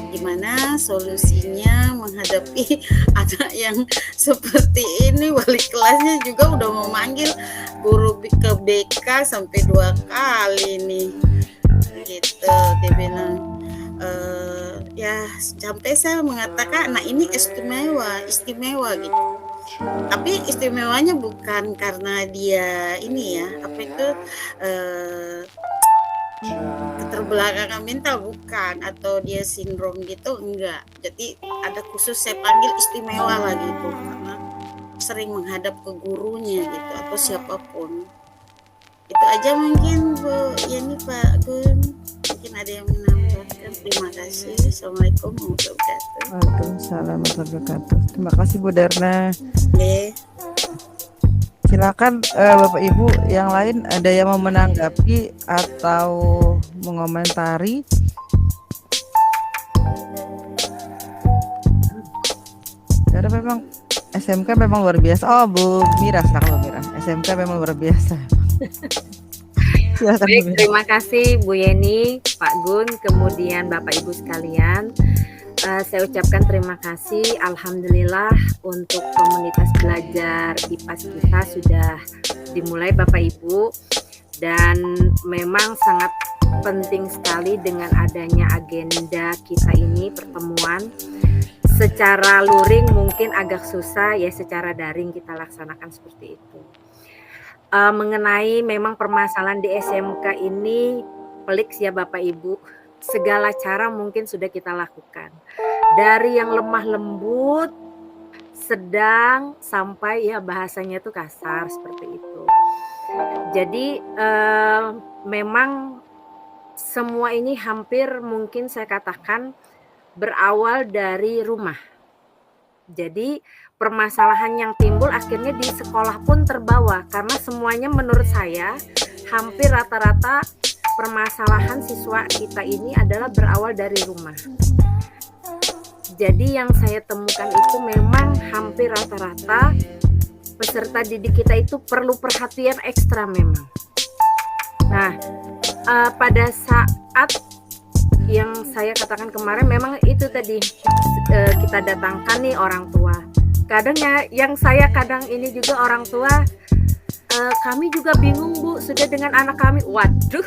Gimana solusinya menghadapi anak yang seperti ini? Wali kelasnya juga udah mau manggil guru ke BK sampai 2 kali nih gitu. Dia bilang ya sampai saya mengatakan anak ini istimewa gitu. Tapi istimewanya bukan karena dia ini ya, apa itu keterbelakangan mental, bukan, atau dia sindrom gitu, enggak. Jadi ada khusus saya panggil istimewa lah gitu, karena sering menghadap ke gurunya gitu atau siapapun. Itu aja mungkin Bu Yani, Pak Gun, mungkin ada yang menambahkan. Terima kasih. Assalamualaikum warahmatullahi wabarakatuh. Waalaikumsalam warahmatullahi wabarakatuh. Terima kasih Bu Darna. Silakan Bapak Ibu yang lain ada yang mau menanggapi atau mengomentari. Karena memang SMK memang luar biasa. Oh, Bu Mira, silakan Bu Mira. SMK memang luar biasa. Silakan Bu Baik, Mira. terima kasih Bu Yeni, Pak Gun, kemudian Bapak Ibu sekalian. Saya ucapkan terima kasih, alhamdulillah untuk komunitas belajar IPAS kita sudah dimulai Bapak Ibu, dan memang sangat penting sekali dengan adanya agenda kita ini pertemuan. Secara luring mungkin agak susah ya, secara daring kita laksanakan seperti itu. Mengenai memang permasalahan di SMK ini pelik ya Bapak Ibu. Segala cara mungkin sudah kita lakukan. Dari yang lemah lembut, sedang, sampai ya bahasanya itu kasar seperti itu. Jadi memang semua ini hampir mungkin saya katakan berawal dari rumah. Jadi permasalahan yang timbul akhirnya di sekolah pun terbawa, karena semuanya menurut saya hampir rata-rata permasalahan siswa kita ini adalah berawal dari rumah. Jadi yang saya temukan itu memang hampir rata-rata peserta didik kita itu perlu perhatian ekstra memang. Nah, pada saat yang saya katakan kemarin memang itu tadi kita datangkan nih orang tua. Kadang ya yang saya kadang ini juga orang tua, kami juga bingung Bu, sudah dengan anak kami. Waduh,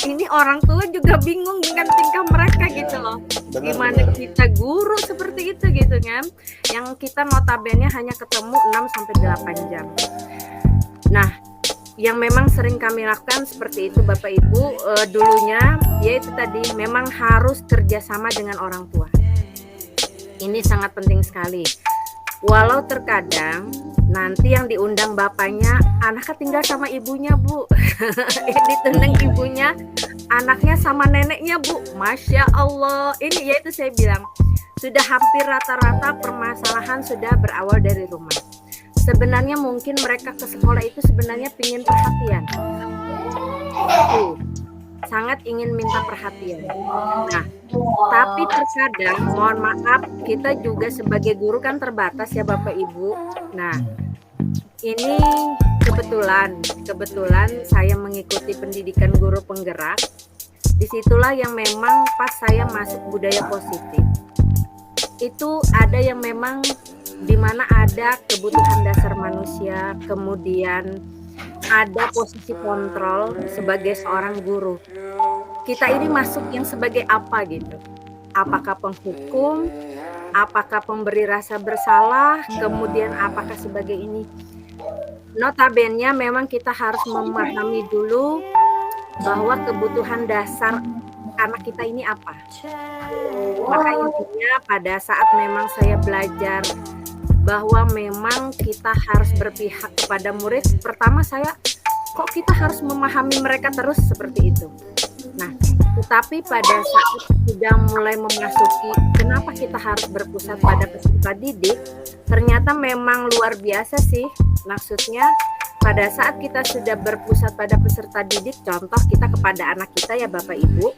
ini orang tua juga bingung dengan tingkah mereka gitu loh. Gimana kita guru seperti itu gitu kan, yang kita notabene hanya ketemu 6-8 jam. Nah, yang memang sering kami lakukan seperti itu Bapak Ibu, dulunya yaitu tadi memang harus kerjasama dengan orang tua. Ini sangat penting sekali. Walau terkadang nanti yang diundang bapaknya, anaknya tinggal sama ibunya Bu. Ditendang ibunya, anaknya sama neneknya Bu. Masya Allah. Ini yaitu saya bilang, sudah hampir rata-rata permasalahan sudah berawal dari rumah. Sebenarnya mungkin mereka ke sekolah itu sebenarnya ingin perhatian. Sangat ingin minta perhatian. Nah, tapi terkadang mohon maaf kita juga sebagai guru kan terbatas ya Bapak Ibu. Nah, ini kebetulan saya mengikuti pendidikan guru penggerak. Disitulah yang memang pas saya masuk budaya positif. Itu ada yang memang di mana ada kebutuhan dasar manusia, kemudian ada posisi kontrol sebagai seorang guru. Kita ini masuk yang sebagai apa gitu? Apakah penghukum? Apakah pemberi rasa bersalah? Kemudian apakah sebagai ini? Notabene memang kita harus memahami dulu bahwa kebutuhan dasar anak kita ini apa. Maka intinya pada saat memang saya belajar bahwa memang kita harus berpihak kepada murid. Pertama saya, kok kita harus memahami mereka terus seperti itu. Nah, tetapi pada saat sudah mulai memasuki kenapa kita harus berpusat pada peserta didik, ternyata memang luar biasa sih. Maksudnya pada saat kita sudah berpusat pada peserta didik, contoh kita kepada anak kita ya Bapak Ibu,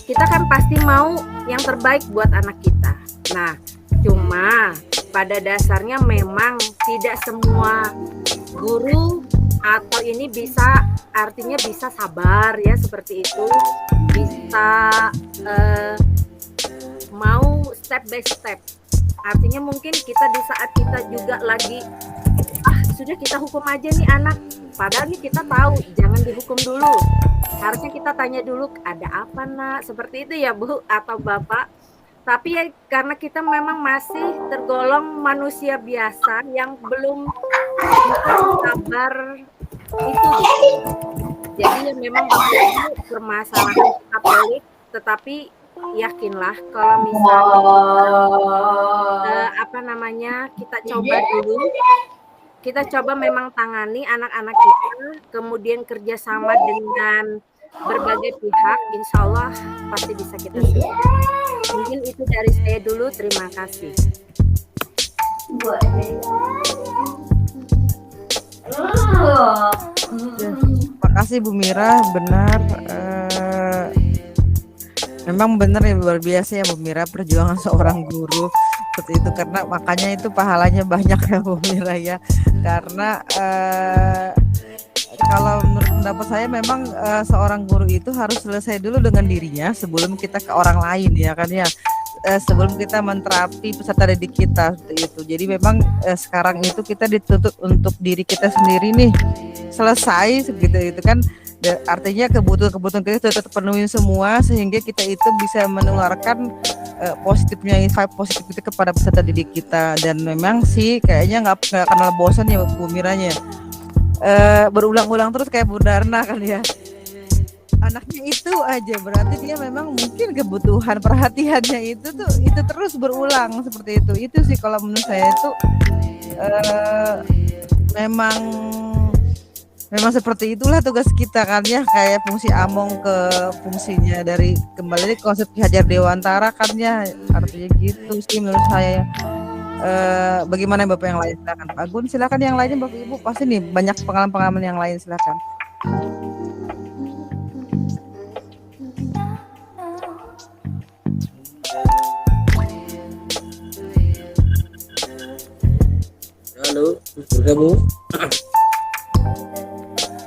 kita kan pasti mau yang terbaik buat anak kita. Nah, cuma pada dasarnya memang tidak semua guru atau ini bisa, artinya bisa sabar ya seperti itu, bisa mau step by step. Artinya mungkin kita di saat kita juga lagi sudah kita hukum aja nih anak, padahal nih kita tahu jangan dihukum dulu. Harusnya kita tanya dulu ada apa nak, seperti itu ya Bu atau Bapak. Tapi ya karena kita memang masih tergolong manusia biasa yang belum sabar itu gitu. Jadi ya memang permasalahan kita pelik, tetapi yakinlah kalau misalnya kita coba dulu, kita coba memang tangani anak-anak kita, kemudian kerjasama dengan berbagai pihak, insya Allah pasti bisa kita selesai. Mungkin itu dari saya dulu, terima kasih. Ya, makasih Bu Mira, benar. Memang benar ya, luar biasa ya Bu Mira perjuangan seorang guru seperti itu, karena makanya itu pahalanya banyak ya Bu Mira ya. Karena kalau menurut pendapat saya memang seorang guru itu harus selesai dulu dengan dirinya sebelum kita ke orang lain ya kan ya. Sebelum kita menterapi peserta didik kita seperti itu. Jadi memang sekarang itu kita dituntut untuk diri kita sendiri nih selesai segitu itu kan. Artinya kebutuhan kita sudah terpenuhi semua sehingga kita itu bisa menularkan positifnya, vibe positif itu kepada peserta didik kita. Dan memang sih kayaknya nggak kenal bosan ya Bu Miranya. Berulang-ulang terus kayak Bu Darna kan ya. Anaknya itu aja, berarti dia memang mungkin kebutuhan perhatiannya itu terus berulang seperti itu. Itu sih kalau menurut saya itu memang seperti itulah tugas kita kan ya, kayak fungsi Among ke fungsinya dari kembali ke konsep Ki Hajar Dewantara kan ya, artinya gitu sih menurut saya. Bagaimana Bapak yang lain, silakan Pak Gun, silakan yang lainnya Bapak Ibu, pasti nih banyak pengalaman yang lain, silakan. Halo, bergabung.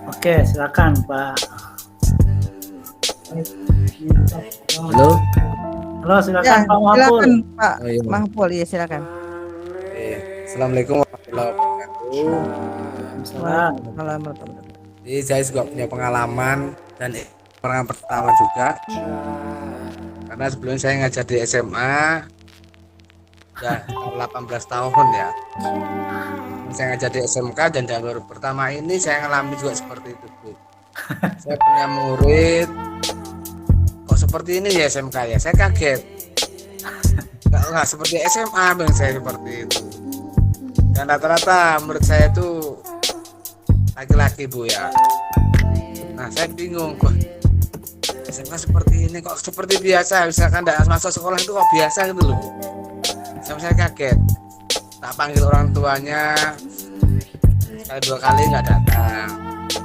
Oke, silakan Pak. Halo. Halo, silakan Ya, Pak Mahful. silakan Pak Oh, iya. Mahful, ya silakan. Assalamualaikum warahmatullahi wabarakatuh. Salam. Waalaikumsalam. Jadi saya juga punya pengalaman dan pengalaman pertama juga. Karena sebelumnya saya ngajar di SMA udah 18 tahun ya. Saya ngajar di SMK dan baru pertama ini saya ngalami juga seperti itu Bu. Saya punya murid kok seperti ini ya SMK ya, saya kaget. Nggak seperti SMA bang, saya seperti itu. Dan rata-rata murid saya itu laki-laki Bu ya. Nah saya bingung kok SMK seperti ini kok seperti biasa, misalkan tidak masuk sekolah itu kok biasa gitu loh. Saya kaget. Tak panggil orang tuanya sekali 2 kali nggak datang,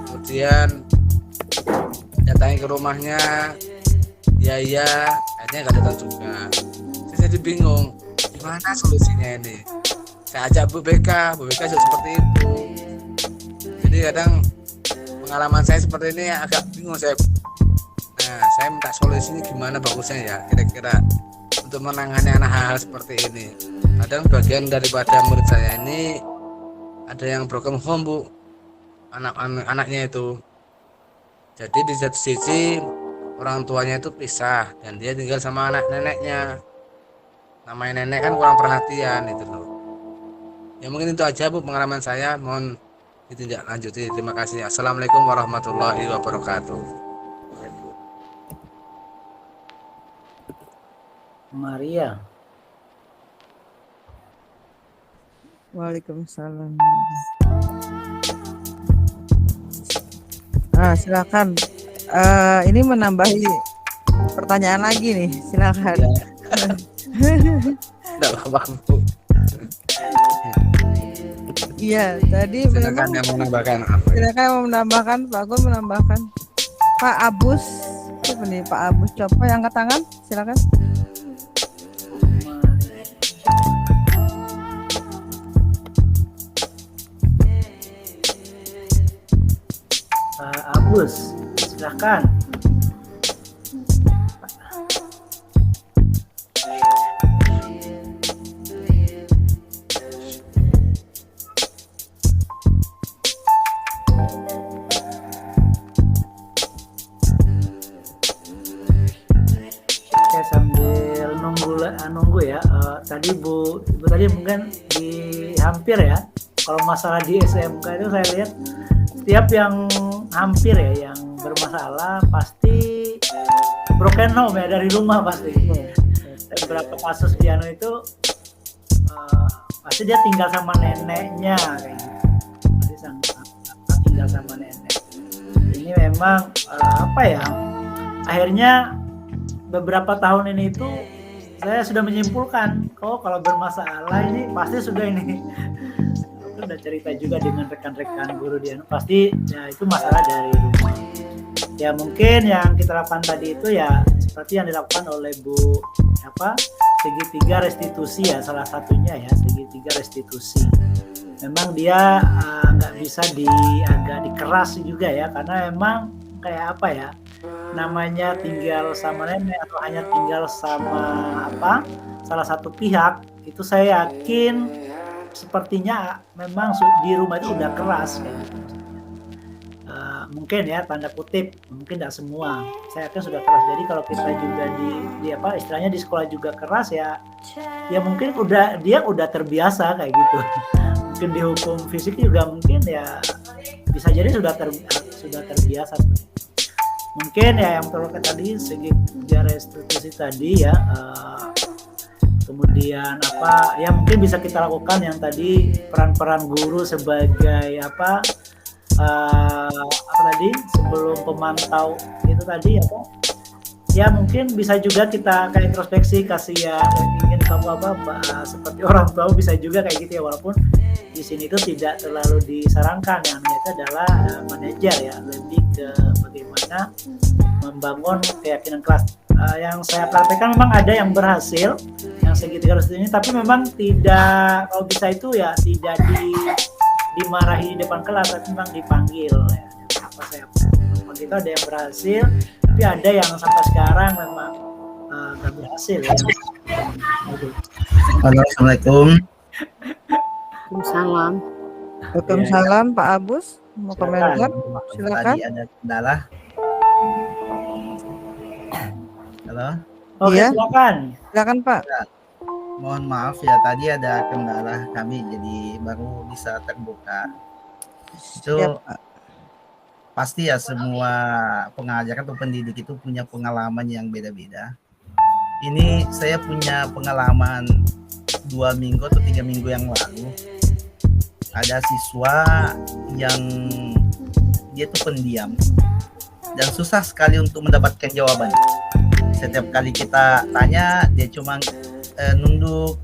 kemudian datangin ke rumahnya ya akhirnya nggak datang juga. Saya jadi bingung gimana solusinya ini. Saya ajak Bu BK juga seperti itu. Jadi kadang pengalaman saya seperti ini agak bingung saya. Nah saya minta solusinya gimana bagusnya ya kira-kira untuk menangani anak hal seperti ini. Kadang bagian daripada murid saya ini ada yang broken home Bu, anaknya itu. Jadi di satu sisi orang tuanya itu pisah dan dia tinggal sama anak neneknya. Namanya nenek kan kurang perhatian itu loh. Ya mungkin itu aja Bu pengalaman saya, mohon ditindaklanjuti. Terima kasih. Assalamualaikum warahmatullahi wabarakatuh. Maria. Waalaikumsalam. Silakan. Ini menambahi pertanyaan lagi nih, silakan. Tidak apa-apa Bu. Iya, tadi Silakan memang yang mau menambahkan. silakan mau menambahkan, Pak Gun menambahkan. Pak Abus, siapa nih Pak Abus? Coba yang angkat tangan, silakan. Pak Abus, silakan. Oke, sambil nunggu ya. Tadi Ibu tadi mungkin hampir ya. Kalau masalah di SMK itu saya lihat setiap yang hampir ya yang bermasalah pasti broken home ya, dari rumah pasti. Dan beberapa kasus di anu itu pasti dia tinggal sama neneknya kayak gitu. Pasti tinggal sama nenek. Ini memang apa ya? Akhirnya beberapa tahun ini itu saya sudah menyimpulkan, kalau bermasalah ini pasti sudah ini udah cerita juga dengan rekan-rekan guru dia, pasti ya itu masalah dari rumah. Ya mungkin yang kita lakukan tadi itu ya seperti yang dilakukan oleh Bu segitiga restitusi ya, salah satunya ya segitiga restitusi. Memang dia nggak bisa agak dikeras juga ya, karena emang kayak apa ya, namanya tinggal sama nenek atau hanya tinggal sama salah satu pihak, itu saya yakin sepertinya memang di rumah itu udah keras kayak gitu. Mungkin ya tanda kutip, mungkin tidak semua, saya yakin sudah keras. Jadi kalau kita juga istilahnya di sekolah juga keras ya mungkin dia udah terbiasa kayak gitu. Mungkin dihukum fisik juga mungkin ya bisa jadi sudah terbiasa. Mungkin ya yang terlalu tadi segi restitusi tadi ya, kemudian ya mungkin bisa kita lakukan yang tadi peran-peran guru sebagai tadi sebelum pemantau itu tadi ya mungkin bisa juga kita kayak introspeksi, kasih ya ingin kamu seperti orang tua, bisa juga kayak gitu ya, walaupun di sini itu tidak terlalu disarankan. Yang itu adalah manajer ya, lebih ke bagaimana membangun keyakinan kelas. Yang saya praktekkan memang ada yang berhasil yang segitiga restitusi ini, tapi memang tidak, kalau bisa itu ya tidak dimarahi di depan kelas, tapi memang dipanggil ya. Begitu ada yang berhasil, tapi ada yang sampai sekarang memang nggak berhasil ya. Assalamualaikum. Waalaikumsalam. Waalaikumsalam, Pak Abus. Mau komentar? Silakan. Tadi ada kendala. Halo. Oke, Iya. silakan Pak. Mohon maaf ya, tadi ada kendala kami jadi baru bisa terbuka. Itu Siap, Pak. pasti ya, semua pengajar atau pendidik itu punya pengalaman yang beda-beda. Ini saya punya pengalaman 2 minggu atau 3 minggu yang lalu. Ada siswa yang dia tuh pendiam dan susah sekali untuk mendapatkan jawaban. Setiap kali kita tanya dia cuma nunduk.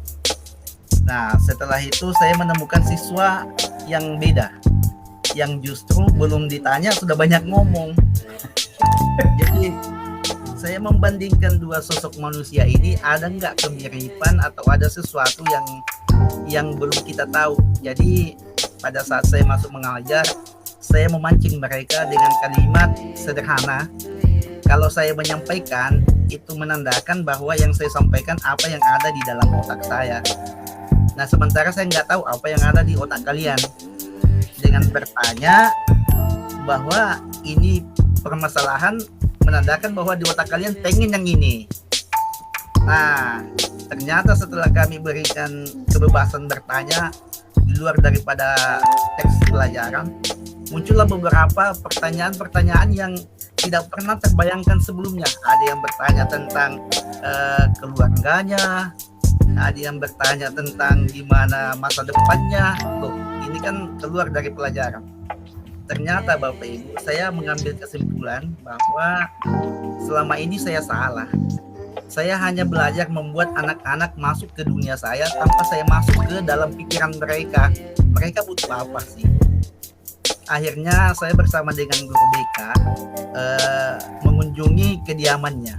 Nah, setelah itu saya menemukan siswa yang beda, yang justru belum ditanya sudah banyak ngomong. Jadi saya membandingkan dua sosok manusia ini, ada nggak kemiripan atau ada sesuatu yang belum kita tahu. Jadi pada saat saya masuk mengajar, saya memancing mereka dengan kalimat sederhana. Kalau saya menyampaikan, itu menandakan bahwa yang saya sampaikan apa yang ada di dalam otak saya. Nah, sementara saya nggak tahu apa yang ada di otak kalian. Dengan bertanya bahwa ini permasalahan, menandakan bahwa di otak kalian pengen yang ini. Nah, ternyata setelah kami berikan kebebasan bertanya di luar daripada teks pelajaran, muncullah beberapa pertanyaan-pertanyaan yang tidak pernah terbayangkan sebelumnya. Ada yang bertanya tentang keluarganya, ada yang bertanya tentang gimana masa depannya. Loh, ini kan keluar dari pelajaran. Ternyata Bapak Ibu, saya mengambil kesimpulan bahwa selama ini saya salah. Saya hanya belajar membuat anak-anak masuk ke dunia saya tanpa saya masuk ke dalam pikiran mereka. Mereka butuh apa sih? Akhirnya saya bersama dengan guru BK mengunjungi kediamannya.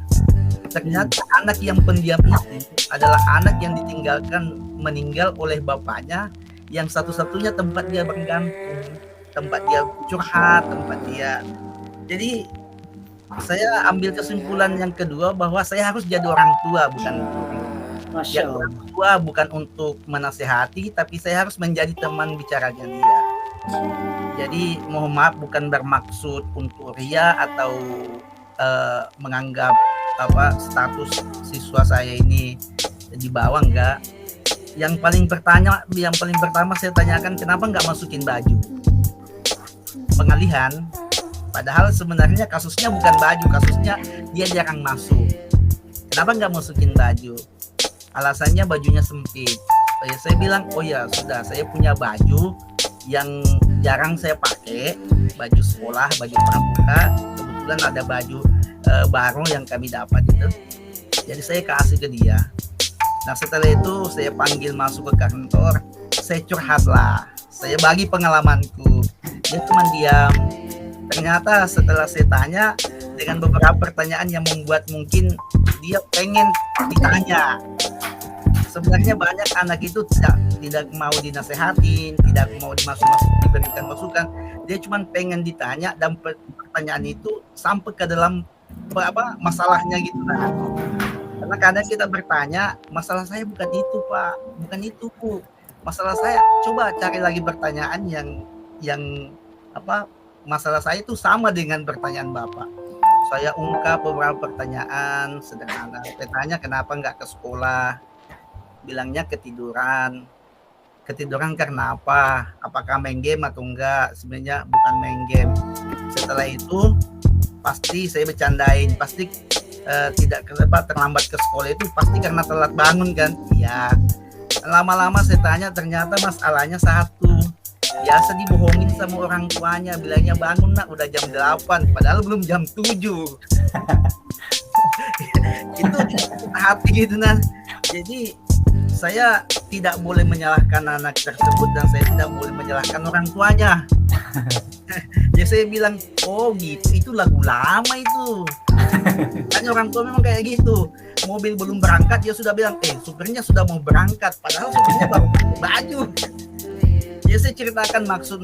Ternyata anak yang pendiam itu adalah anak yang meninggal oleh bapaknya, yang satu-satunya tempat dia bergantung, tempat dia curhat, tempat dia. Jadi saya ambil kesimpulan yang kedua bahwa saya harus jadi orang tua, bukan guru. Jadi orang tua bukan untuk menasehati, tapi saya harus menjadi teman bicaranya dia. Jadi mohon maaf, bukan bermaksud untuk ria atau menganggap status siswa saya ini di bawah, enggak. Yang paling pertama saya tanyakan, kenapa nggak masukin baju? Pengalihan. Padahal sebenarnya kasusnya bukan baju, kasusnya dia jarang masuk. Kenapa nggak masukin baju? Alasannya bajunya sempit. Saya bilang, oh ya sudah, saya punya baju yang jarang saya pakai, baju sekolah, baju pramuka. Kebetulan ada baju baru yang kami dapat itu, jadi saya kasih ke dia. Nah, setelah itu saya panggil masuk ke kantor, saya curhat lah. Saya bagi pengalamanku. Dia cuma diam. Ternyata setelah saya tanya dengan beberapa pertanyaan yang membuat mungkin dia pengen ditanya. Sebenarnya banyak anak itu tidak mau dinasehatin, tidak mau diberikan masukan. Dia cuma pengen ditanya dan pertanyaan itu sampai ke dalam masalahnya gitu. Nah, karena kadang kita bertanya, masalah saya bukan itu Pak, bukan itu Bu. Masalah saya, coba cari lagi pertanyaan yang masalah saya itu sama dengan pertanyaan Bapak. Saya ungkap beberapa pertanyaan sederhana. Saya tanya kenapa nggak ke sekolah, bilangnya ketiduran. Ketiduran karena apa? Apakah main game atau enggak? Sebenarnya bukan main game. Setelah itu pasti saya bercandain, pasti tidak terlambat ke sekolah itu pasti karena telat bangun kan? Iya. Lama-lama saya tanya, ternyata masalahnya satu, biasa dibohongin sama orang tuanya, bilangnya bangun nak udah jam 8 padahal belum jam 7. Itu hati gitu nah. Jadi saya tidak boleh menyalahkan anak tersebut dan saya tidak boleh menyalahkan orang tuanya. Jadi saya bilang, oh gitu, itu lagu lama itu. Hanya orang tua memang kayak gitu. Mobil belum berangkat dia sudah bilang, supirnya sudah mau berangkat, padahal supirnya baru baju. Jadi saya ceritakan maksud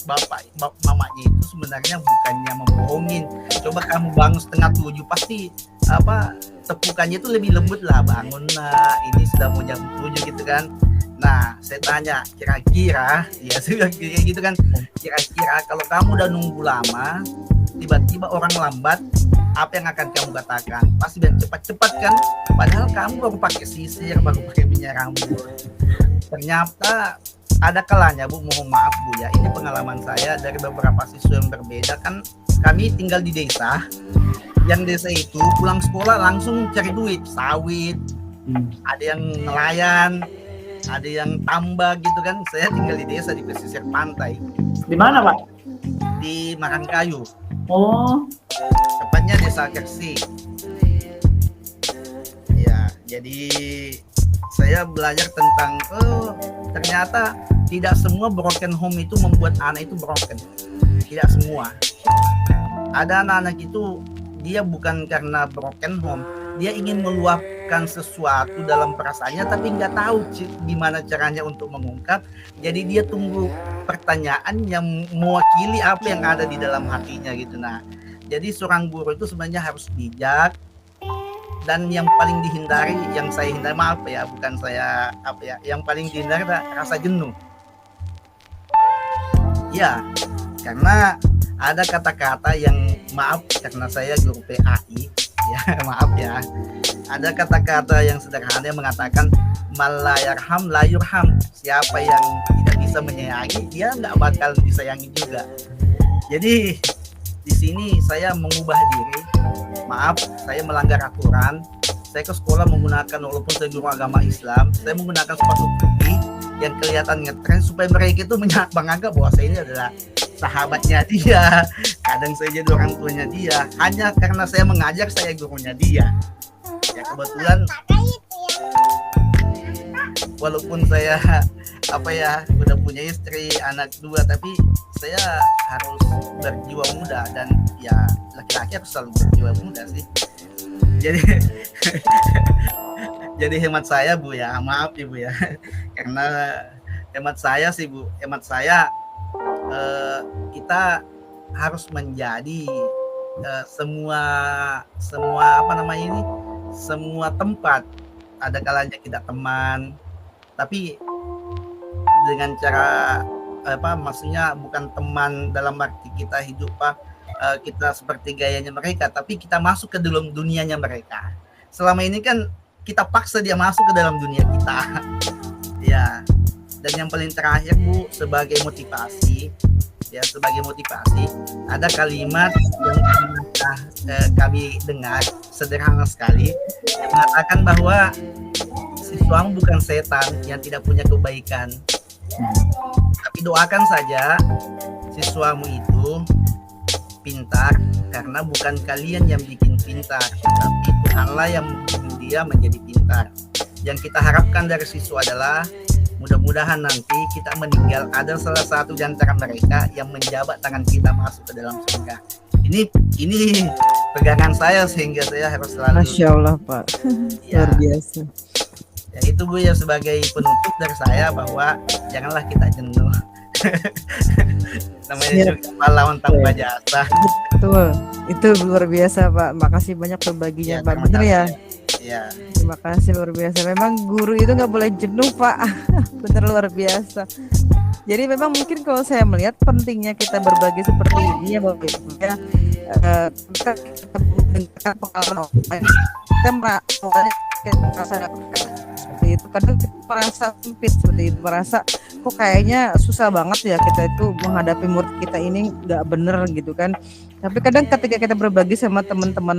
bapak mamanya itu sebenarnya bukannya membohongin. Coba kamu bangun setengah 7 pasti tepukannya itu lebih lembut lah, bangun lah, ini sudah mau jam 7 gitu kan. Nah saya tanya kira-kira, ya saya kayak gitu kan, kira-kira kalau kamu udah nunggu lama tiba-tiba orang lambat, apa yang akan kamu katakan? Pasti bilang cepat-cepat kan, padahal kamu baru pakai sisir, baru pakai minyak rambut. Ternyata ada kalanya Bu, mohon maaf Bu ya, ini pengalaman saya dari beberapa siswa yang berbeda kan. Kami tinggal di desa, yang desa itu pulang sekolah langsung cari duit, sawit, ada yang nelayan, ada yang tambak gitu kan. Saya tinggal di desa di pesisir pantai. Di mana Pak? Di Marangkayu. Oh, Tepatnya desa Kersi. Ya, jadi saya belajar tentang ternyata tidak semua broken home itu membuat anak itu broken. Tidak semua. Ada anak-anak itu dia bukan karena broken home, dia ingin meluapkan sesuatu dalam perasaannya tapi nggak tahu gimana caranya untuk mengungkap. Jadi dia tunggu pertanyaan yang mewakili apa yang ada di dalam hatinya gitu. Nah, jadi seorang guru itu sebenarnya harus bijak. Dan yang paling dihindari, yang saya hindari, maaf ya, bukan saya yang paling dihindari adalah rasa jenuh. Ya, karena ada kata-kata yang, maaf karena saya guru PAI, ya maaf ya, ada kata-kata yang sederhana yang mengatakan malayarham layurham, siapa yang tidak bisa menyayangi dia nggak bakal disayangi juga. Jadi di sini saya mengubah diri. Maaf, saya melanggar aturan. Saya ke sekolah menggunakan, walaupun saya guru agama Islam, saya menggunakan sepatu putih yang kelihatan ngetren supaya mereka itu menganggap bahwa saya ini adalah sahabatnya dia. Kadang saya jadi orang tuanya dia. Hanya karena saya mengajar, saya gurunya dia. Ya kebetulan, walaupun saya udah punya istri, anak 2, tapi saya harus berjiwa muda, dan ya laki-laki harus selalu berjiwa muda sih. Jadi jadi hemat saya Bu ya, maaf Ibu ya, karena hemat saya sih Bu, hemat saya kita harus menjadi semua semua tempat ada kalanya kita teman, tapi dengan cara maksudnya bukan teman dalam arti kita hidup kita seperti gayanya mereka, tapi kita masuk ke dalam dunianya mereka. Selama ini kan kita paksa dia masuk ke dalam dunia kita. Ya. Dan yang paling terakhir Bu, sebagai motivasi, ada kalimat yang kami dengar sederhana sekali, yang mengatakan bahwa siswamu bukan setan yang tidak punya kebaikan. Tapi doakan saja siswamu itu pintar, karena bukan kalian yang bikin pintar, tapi Tuhanlah yang membuat dia menjadi pintar. Yang kita harapkan dari siswa adalah mudah-mudahan nanti kita meninggal ada salah satu di antara mereka yang menjabat tangan kita masuk ke dalam surga. Ini pegangan saya sehingga saya harus selalu. Masya Allah Pak, Ya. luar biasa. Ya itu Bu ya, sebagai penutup dari saya bahwa janganlah kita jenuh. Namanya Ya. juga pahlawan tanpa jasa. Betul, itu luar biasa Pak. Makasih banyak berbaginya Pak. terima Bener ya? kasih. Ya. Terima kasih luar biasa. Memang guru itu nggak boleh jenuh Pak. Bener luar biasa. Jadi memang mungkin kalau saya melihat pentingnya kita berbagi seperti ini ya Bapak Ibu ya. Kita mendengarkan pengalaman orang lain, kita merasa seperti itu. Kadang kita merasa sempit seperti itu, merasa kok kayaknya susah banget ya kita itu menghadapi murid kita ini nggak bener gitu kan. Tapi kadang ketika kita berbagi sama teman-teman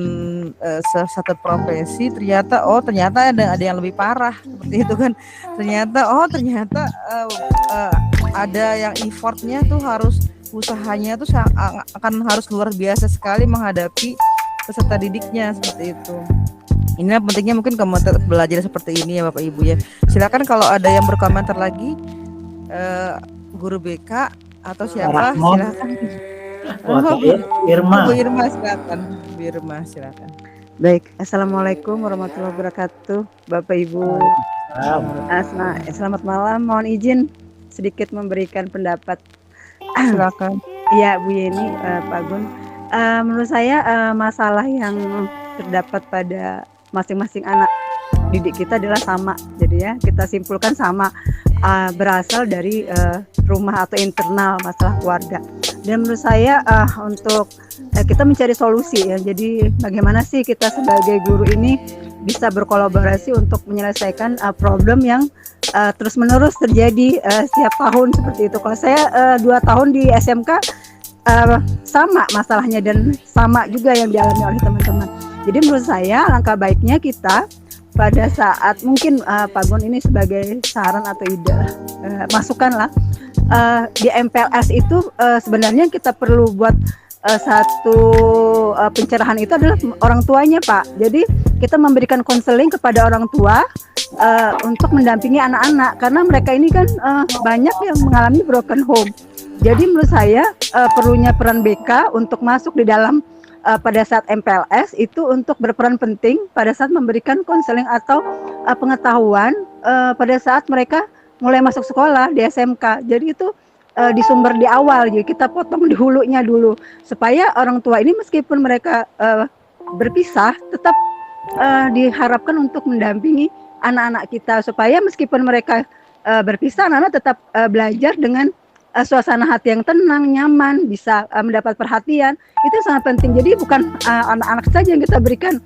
satu profesi, ternyata ada yang lebih parah seperti itu kan. Ternyata ada yang effortnya tuh usahanya tuh akan harus luar biasa sekali menghadapi peserta didiknya seperti itu. Inilah pentingnya mungkin komunitas belajar seperti ini ya Bapak Ibu ya. Silakan kalau ada yang berkomentar lagi, guru BK atau siapa Rahman. silakan. Irma. Bu Irma silakan. Bu Irma silakan. Baik, Assalamualaikum warahmatullahi wabarakatuh, Bapak Ibu. Selamat malam. Mohon izin sedikit memberikan pendapat. Silakan. Iya, Bu Yeni, Pak Gun. Menurut saya masalah yang terdapat pada masing-masing anak didik kita adalah sama. Jadi ya kita simpulkan sama, berasal dari rumah atau internal masalah keluarga. Dan menurut saya untuk kita mencari solusi ya. Jadi bagaimana sih kita sebagai guru ini bisa berkolaborasi untuk menyelesaikan problem yang terus-menerus terjadi setiap tahun seperti itu. Kalau saya 2 tahun di SMK sama masalahnya dan sama juga yang dialami oleh teman-teman. Jadi menurut saya langkah baiknya kita pada saat mungkin Pak Gun ini sebagai saran atau ide masukan lah, di MPLS itu sebenarnya kita perlu buat satu pencerahan itu adalah orang tuanya Pak. Jadi kita memberikan konseling kepada orang tua untuk mendampingi anak-anak karena mereka ini kan banyak yang mengalami broken home. Jadi menurut saya perlunya peran BK untuk masuk di dalam pada saat MPLS itu untuk berperan penting pada saat memberikan konseling atau pengetahuan pada saat mereka mulai masuk sekolah di SMK. Jadi itu di sumber di awal, jadi kita potong di hulunya dulu supaya orang tua ini meskipun mereka berpisah tetap diharapkan untuk mendampingi anak-anak kita supaya meskipun mereka berpisah, anak-anak tetap belajar dengan suasana hati yang tenang, nyaman, bisa mendapat perhatian. Itu sangat penting. Jadi bukan anak-anak saja yang kita berikan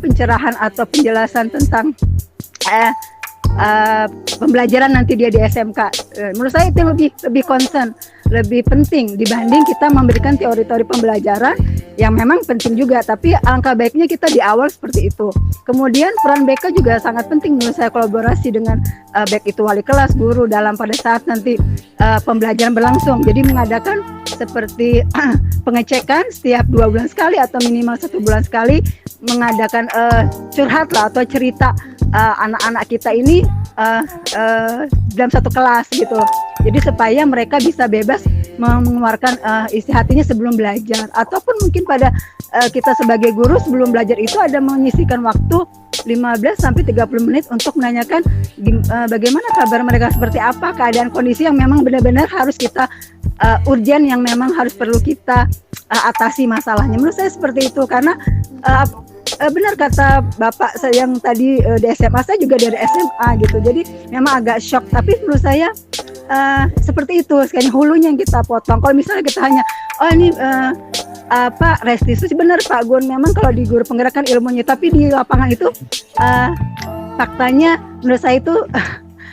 pencerahan atau penjelasan tentang pembelajaran nanti dia di SMK. Menurut saya itu lebih concern, lebih penting dibanding kita memberikan teori-teori pembelajaran yang memang penting juga, tapi alangkah baiknya kita di awal seperti itu. Kemudian peran BK juga sangat penting menurut saya, kolaborasi dengan baik itu wali kelas, guru dalam pada saat nanti pembelajaran berlangsung. Jadi mengadakan seperti pengecekan setiap 2 bulan sekali atau minimal 1 bulan sekali, mengadakan curhat lah atau cerita anak-anak kita ini dalam satu kelas gitu. Jadi supaya mereka bisa bebas mengeluarkan isi hatinya sebelum belajar, ataupun mungkin pada kita sebagai guru sebelum belajar itu ada menyisihkan waktu 15 sampai 30 menit untuk menanyakan bagaimana kabar mereka, seperti apa keadaan kondisi yang memang benar-benar harus kita urgen, yang memang harus perlu kita atasi masalahnya. Menurut saya seperti itu, karena benar kata Bapak yang tadi di SMA, saya juga dari SMA gitu. Jadi memang agak shock, tapi menurut saya seperti itu, sekali hulunya yang kita potong. Kalau misalnya kita hanya ini restitusi, benar Pak Gun, memang kalau di guru penggerak kan ilmunya, tapi di lapangan itu faktanya menurut saya itu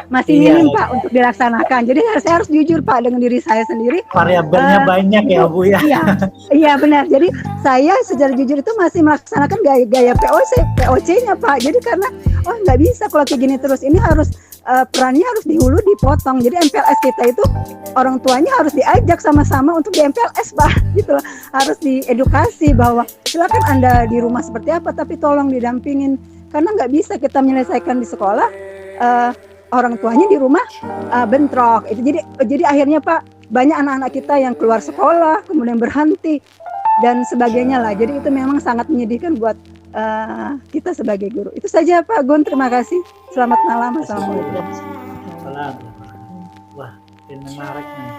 masih minim Pak untuk dilaksanakan. Jadi saya harus jujur Pak dengan diri saya sendiri. Variabelnya banyak ya Bu ya. Iya benar. Jadi saya secara jujur itu masih melaksanakan gaya POC-nya Pak. Jadi karena nggak bisa kalau kayak gini terus. Ini harus perannya harus di hulu dipotong. Jadi MPLS kita itu orang tuanya harus diajak sama-sama untuk di MPLS Pak. Gitu loh. Harus diedukasi bahwa silakan Anda di rumah seperti apa, tapi tolong didampingin. Karena nggak bisa kita menyelesaikan di sekolah. orang tuanya di rumah bentrok. Itu jadi akhirnya Pak, banyak anak-anak kita yang keluar sekolah kemudian berhenti dan sebagainya lah. Jadi itu memang sangat menyedihkan buat kita sebagai guru. Itu saja Pak Gun, terima kasih. Selamat malam. Assalamualaikum. Salam. Wah, ini menarik nih.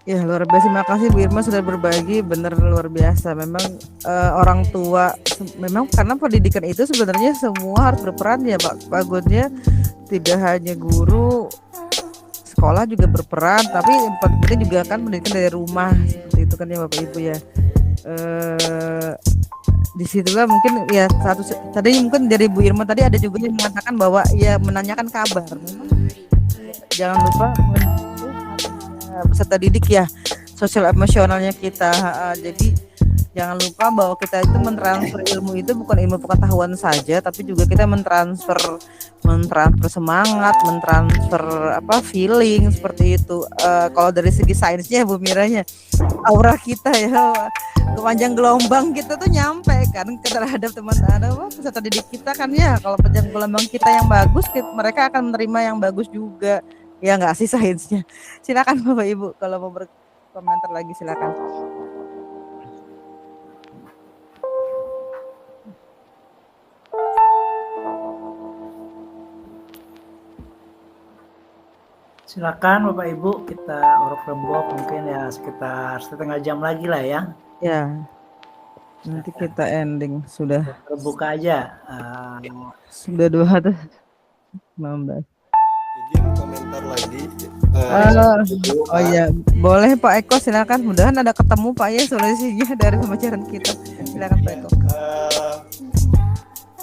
Ya luar biasa, terima kasih Bu Irma sudah berbagi, bener luar biasa. Memang orang tua, memang karena pendidikan itu sebenarnya semua harus berperan ya Pak Gun ya. Tidak hanya guru, sekolah juga berperan, tapi yang paling penting juga kan pendidikan dari rumah seperti itu kan ya Bapak Ibu ya. Disitulah mungkin ya tadi mungkin dari Bu Irma tadi ada juga yang mengatakan bahwa ya menanyakan kabar. Memang jangan lupa peserta didik ya, sosial emosionalnya kita. Jadi jangan lupa bahwa kita itu mentransfer ilmu itu bukan ilmu pengetahuan saja, tapi juga kita mentransfer semangat, mentransfer feeling seperti itu. Kalau dari segi sainsnya Bu Miranya, aura kita ya, kepanjang gelombang kita tuh nyampe kan terhadap peserta didik kita kan ya. Kalau panjang gelombang kita yang bagus, mereka akan menerima yang bagus juga. Ya nggak sih sainsnya. Silakan Bapak Ibu kalau mau berkomentar lagi silakan. Silakan Bapak Ibu, kita orok rembok mungkin ya sekitar setengah jam lagi lah ya. Ya. Nanti kita ending sudah. Terbuka aja. Sudah 2:16. Izin komentar lagi. Oh iya, boleh Pak Eko silakan. Mudahan ada ketemu Pak ya solusinya dari pembicaraan kita. Silakan Pak Eko.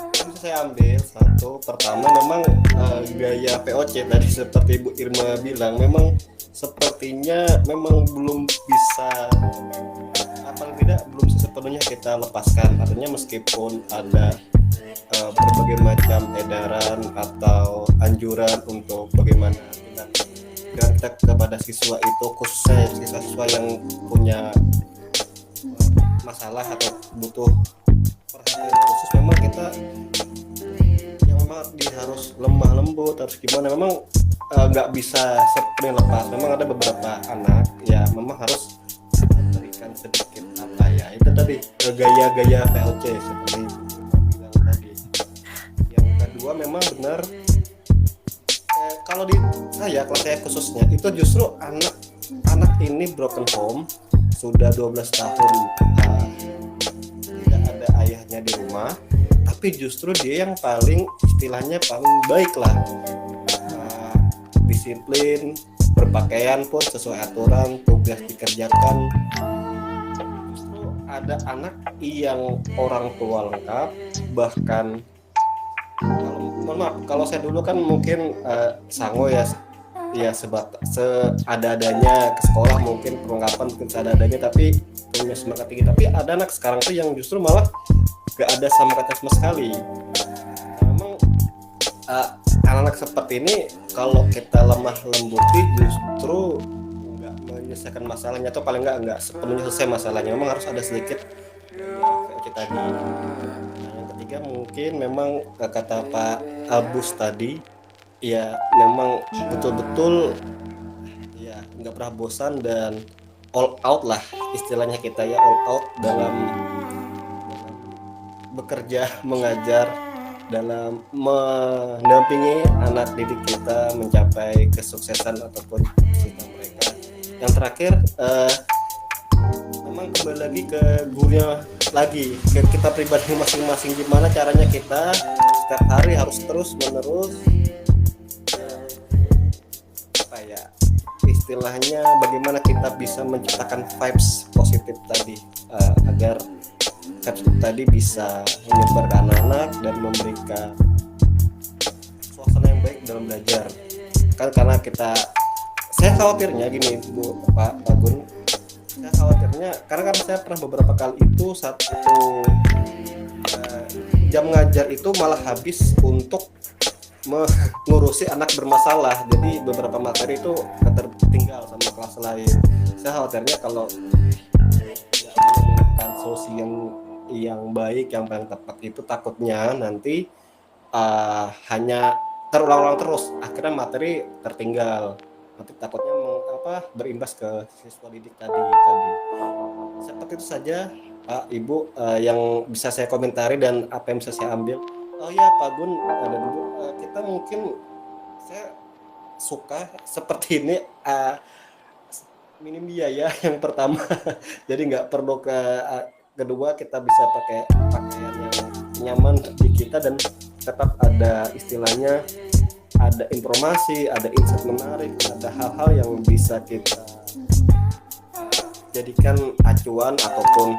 Bisa saya ambil satu. Pertama memang gaya POC tadi seperti Bu Irma bilang memang sepertinya memang belum bisa, paling tidak belum sepenuhnya kita lepaskan. Artinya meskipun ada berbagai macam edaran atau anjuran untuk bagaimana kita kepada siswa itu, khususnya siswa-siswa yang punya masalah atau butuh perhatian khusus, memang kita yang memang harus lemah lembut, harus gimana, memang nggak bisa sepenuhnya lepas. Memang ada beberapa anak ya memang harus berikan sedikit itu tadi gaya-gaya PLC seperti bilang tadi. Yang kedua memang benar, kalau kalau saya khususnya itu justru anak ini broken home, sudah 12 tahun tidak ada ayahnya di rumah, tapi justru dia yang paling istilahnya paling baik lah, disiplin, berpakaian pun sesuai aturan, tugas dikerjakan. Ada anak yang orang tua lengkap, bahkan kalau saya dulu kan mungkin sango ya seada-adanya ke sekolah, mungkin perlengkapan mungkin seada-adanya, tapi punya semangat tinggi. Tapi ada anak sekarang tuh yang justru malah gak ada semangatnya sama sekali. Memang anak-anak seperti ini kalau kita lemah lembuti justru menyelesaikan masalahnya, atau paling nggak sepenuhnya selesai masalahnya. Memang harus ada sedikit kita tadi. Yang ketiga mungkin memang kata Pak Abus tadi, ya memang betul-betul ya nggak pernah bosan dan all out lah istilahnya kita ya, all out dalam bekerja, mengajar, dalam mendampingi anak didik kita mencapai kesuksesan ataupun cita mereka. Yang terakhir memang kembali lagi ke gurunya lagi, ke kita pribadi masing-masing, gimana caranya kita setiap hari harus terus menerus istilahnya bagaimana kita bisa menciptakan vibes positif tadi, agar vibes tadi bisa menyebar ke anak-anak dan memberikan suasana yang baik dalam belajar. Kan karena saya khawatirnya gini Bu Pak Gun, saya khawatirnya karena kan saya pernah beberapa kali itu satu jam ngajar itu malah habis untuk mengurusi anak bermasalah, jadi beberapa materi itu tertinggal sama kelas lain. Saya khawatirnya kalau menemukan solusi yang baik, yang paling tepat itu takutnya nanti hanya terulang-ulang terus, akhirnya materi tertinggal, nanti takutnya berimbas ke siswa didik tadi. Seperti itu saja Pak Ibu yang bisa saya komentari dan apa yang bisa saya ambil. Oh ya Pak Gun dan Ibu, kita mungkin saya suka seperti ini, minim biaya yang pertama jadi nggak perlu kedua kita bisa pakai pakaian yang nyaman di kita dan tetap ada istilahnya, ada informasi, ada insight menarik, ada hal-hal yang bisa kita jadikan acuan ataupun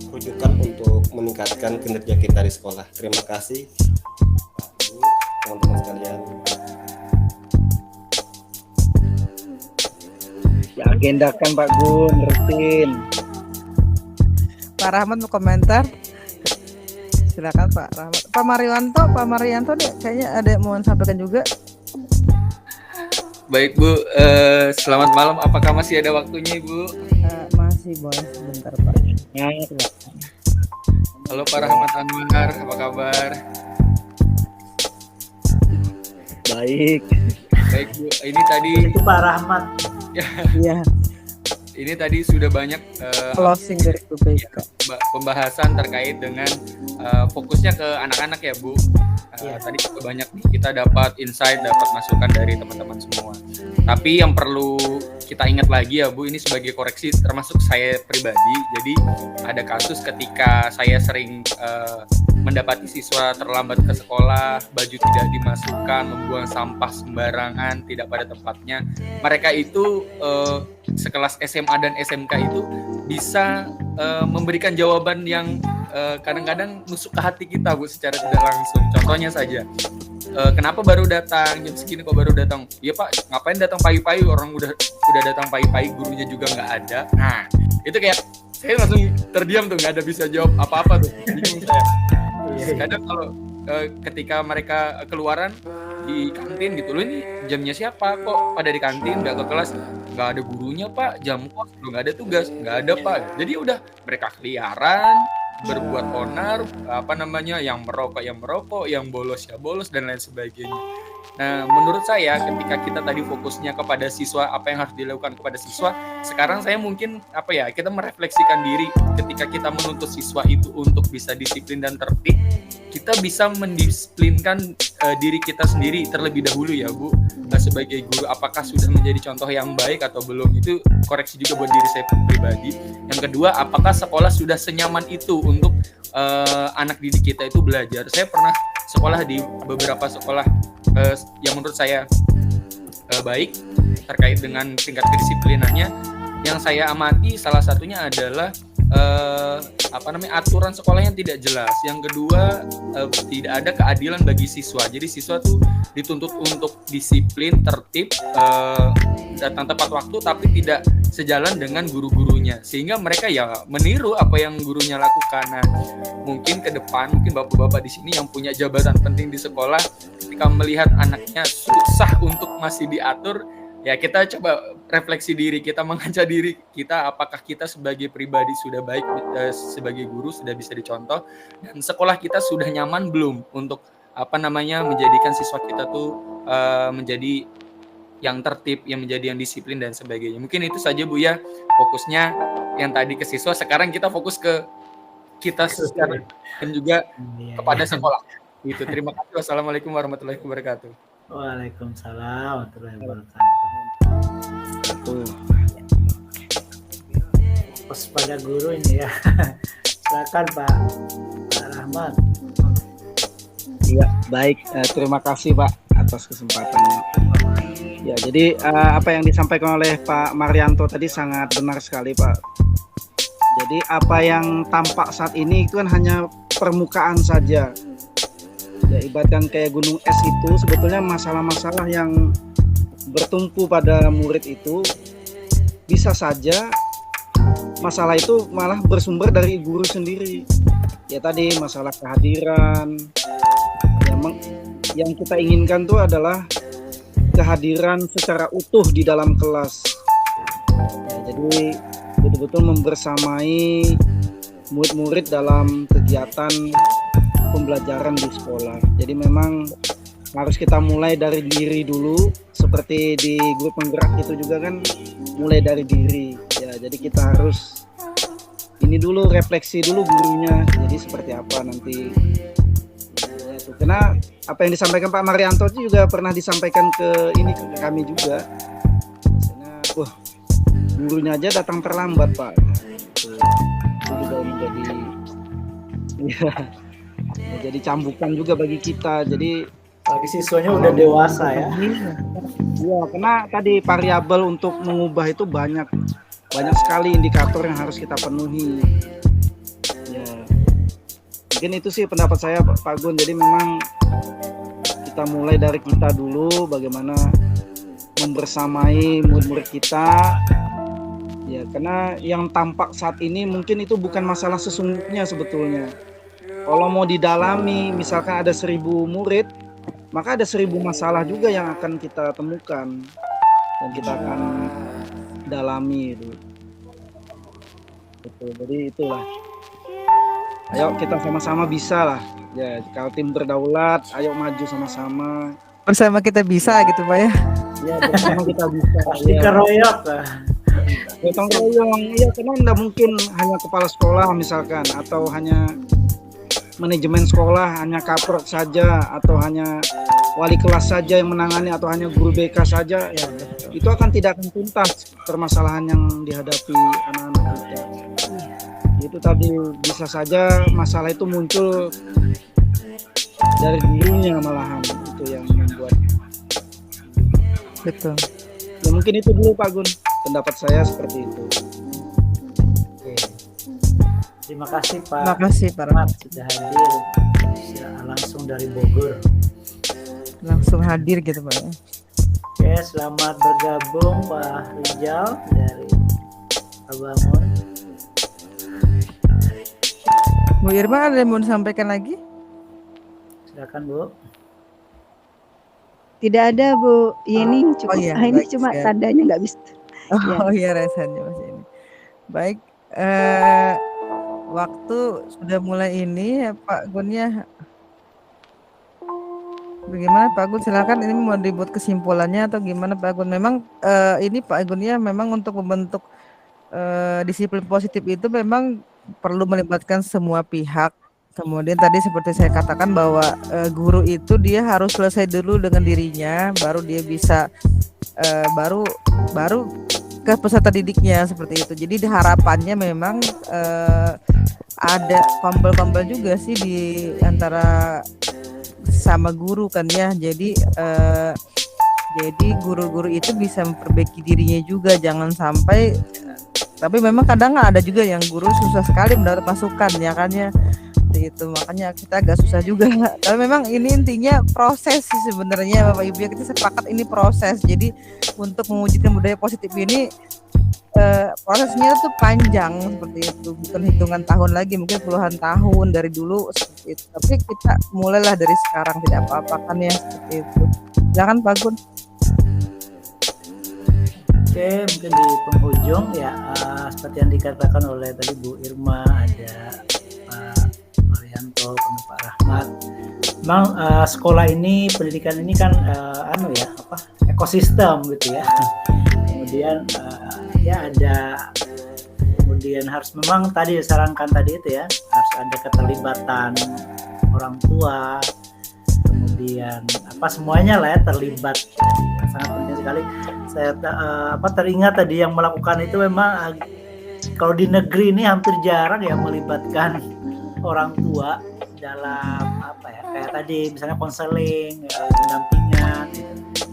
rujukan untuk meningkatkan kinerja kita di sekolah. Terima kasih Pak Ibu, teman-teman sekalian. Diagendakan Pak Gun, rutin. Pak Rahmat mau komentar? Silakan Pak Rahmat. Pak Marianto deh, kayaknya ada yang mau sampaikan juga. Baik Bu, selamat malam. Apakah masih ada waktunya Ibu? Masih, boleh sebentar Pak. Ya, Halo Pak Rahmat Anwar, apa kabar? baik. Baik Bu, ini tadi Itu Pak Rahmat. Iya, ini tadi sudah banyak closing dari BPK. pembahasan terkait dengan fokusnya ke anak-anak ya Bu. Tadi juga banyak nih kita dapat insight, dapat masukan dari teman-teman semua. Tapi yang perlu kita ingat lagi ya Bu, ini sebagai koreksi termasuk saya pribadi. Jadi ada kasus ketika saya sering mendapati siswa terlambat ke sekolah, baju tidak dimasukkan, membuang sampah sembarangan, tidak pada tempatnya. Mereka itu sekelas SMA dan SMK itu bisa memberikan jawaban yang kadang-kadang nusuk ke hati kita Bu secara tidak langsung. Contohnya saja, kenapa baru datang jam segini kok baru datang? Iya Pak, ngapain datang pagi-pagi, orang udah datang pagi-pagi, gurunya juga nggak ada. Nah itu kayak saya langsung terdiam tuh, nggak ada bisa jawab apa-apa tuh, bingung saya. Kadang kalau ketika mereka keluaran di kantin gitu, loh ini jamnya siapa kok pada di kantin, nggak ke kelas, nggak ada gurunya Pak, jam kos nggak ada tugas, nggak ada Pak. Jadi udah mereka keliaran, berbuat onar, yang merokok, yang bolos ya bolos dan lain sebagainya. Nah, menurut saya ketika kita tadi fokusnya kepada siswa, apa yang harus dilakukan kepada siswa, sekarang saya mungkin kita merefleksikan diri ketika kita menuntut siswa itu untuk bisa disiplin dan tertib, kita bisa mendisiplinkan diri kita sendiri terlebih dahulu ya Bu. Sebagai guru, apakah sudah menjadi contoh yang baik atau belum, itu koreksi juga buat diri saya pribadi. Yang kedua, apakah sekolah sudah senyaman itu untuk anak didik kita itu belajar. Saya pernah sekolah di beberapa sekolah yang menurut saya baik terkait dengan tingkat kedisiplinannya. Yang saya amati salah satunya adalah aturan sekolahnya tidak jelas. Yang kedua, tidak ada keadilan bagi siswa. Jadi siswa tuh dituntut untuk disiplin, tertib, datang tepat waktu, tapi tidak sejalan dengan guru-gurunya, sehingga mereka ya meniru apa yang gurunya lakukan. Nah, mungkin ke depan, mungkin bapak-bapak di sini yang punya jabatan penting di sekolah, ketika melihat anaknya susah untuk masih diatur, ya kita coba refleksi diri, kita mengaca diri kita, apakah kita sebagai pribadi sudah baik, sebagai guru sudah bisa dicontoh, dan sekolah kita sudah nyaman belum untuk menjadikan siswa kita tuh menjadi yang tertib, yang menjadi yang disiplin dan sebagainya. Mungkin itu saja Bu ya, fokusnya yang tadi ke siswa, sekarang kita fokus ke kita secara dan juga kepada sekolah. Itu. Terima kasih. Wassalamualaikum warahmatullahi wabarakatuh. Waalaikumsalam warahmatullahi wabarakatuh. Fokus pada guru ini ya. Silakan Pak Rahmat. Iya, baik. Terima kasih Pak atas kesempatannya. Ya, jadi apa yang disampaikan oleh Pak Marianto tadi sangat benar sekali Pak. Jadi apa yang tampak saat ini itu kan hanya permukaan saja. Ya, ibaratkan kayak gunung es itu, sebetulnya masalah-masalah yang bertumpu pada murid itu bisa saja masalah itu malah bersumber dari guru sendiri. Ya tadi masalah kehadiran. Yang kita inginkan itu adalah kehadiran secara utuh di dalam kelas. Ya, jadi betul-betul membersamai murid-murid dalam kegiatan pembelajaran di sekolah. Jadi memang harus kita mulai dari diri dulu, seperti di grup penggerak itu juga kan mulai dari diri ya. Jadi kita harus ini dulu, refleksi dulu gurunya, jadi seperti apa nanti ya, itu. Karena apa yang disampaikan Pak Marianto itu juga pernah disampaikan ke kami juga. Misalnya, wah gurunya aja datang terlambat Pak. Nah, itu juga menjadi ya, jadi cambukan juga bagi kita. Jadi bagi siswanya udah dewasa ya. Iya, karena tadi variabel untuk mengubah itu banyak sekali indikator yang harus kita penuhi. Ya, mungkin itu sih pendapat saya Pak Gun. Jadi memang kita mulai dari kita dulu, bagaimana membersamai murid-murid kita. Ya, karena yang tampak saat ini mungkin itu bukan masalah sesungguhnya sebetulnya. Kalau mau didalami, misalkan ada 1000 murid, maka ada 1000 masalah juga yang akan kita temukan dan kita akan dalami itu. Betul, jadi itulah. Ayo kita sama-sama bisa lah. Ya, kalau tim berdaulat, ayo maju sama-sama. Bersama kita bisa gitu Pak ya. Ya, bersama kita bisa. Dikeroyok. Gotong royong, iya, karena tidak mungkin hanya kepala sekolah misalkan, atau hanya manajemen sekolah, hanya kaprok saja, atau hanya wali kelas saja yang menangani, atau hanya guru BK saja, ya itu akan tidak akan tuntas permasalahan yang dihadapi anak-anak kita. Itu tadi bisa saja masalah itu muncul dari dirinya malahan, itu yang membuat. Betul. Ya mungkin itu dulu Pak Gun, pendapat saya seperti itu. Terima kasih Pak. Terima kasih Pak Rahmat sudah hadir langsung dari Bogor. Langsung hadir gitu Pak ya. Oke, selamat bergabung Pak Rijal dari Abangun. Bu Irma ada yang mau disampaikan lagi? Silakan Bu. Tidak ada Bu Yeni, cukup iya, ini baik, cuma siap. tandanya nggak bisa. Oh iya rasanya masih ini. Baik, waktu sudah mulai ini ya Pak Gun ya. Bagaimana Pak Gun, silakan ini mau dibuat kesimpulannya atau gimana Pak Gun? Memang ini Pak Gun ya, memang untuk membentuk disiplin positif itu memang perlu melibatkan semua pihak. Kemudian tadi seperti saya katakan bahwa guru itu dia harus selesai dulu dengan dirinya, baru dia bisa baru ke peserta didiknya seperti itu. Jadi harapannya memang ada kompel-kompel juga sih di antara sama guru kan ya. Jadi guru-guru itu bisa memperbaiki dirinya juga, jangan sampai. Tapi memang kadang ada juga yang guru susah sekali mendapat masukan ya kan ya. Itu makanya kita agak susah juga. Tapi memang ini intinya proses sih sebenarnya Bapak Ibu ya, kita sepakat ini proses. Jadi untuk mewujudkan budaya positif ini prosesnya tuh panjang seperti itu, bukan hitungan tahun lagi, mungkin puluhan tahun dari dulu seperti itu. Tapi kita mulailah dari sekarang, tidak apa-apa kan ya seperti itu. Jangan Pak Gun. Oke, mungkin di penghujung ya seperti yang dikatakan oleh tadi Bu Irma, ada Pak Marianto, Pak Rahmat. Memang sekolah ini, pendidikan ini kan ekosistem gitu ya. Kemudian ya ada, kemudian harus memang tadi disarankan tadi itu ya, harus ada keterlibatan orang tua, kemudian semuanya lah ya terlibat. Sangat penting sekali. Saya teringat tadi yang melakukan itu memang kalau di negeri ini hampir jarang ya melibatkan orang tua dalam kayak tadi misalnya konseling, pendampingan.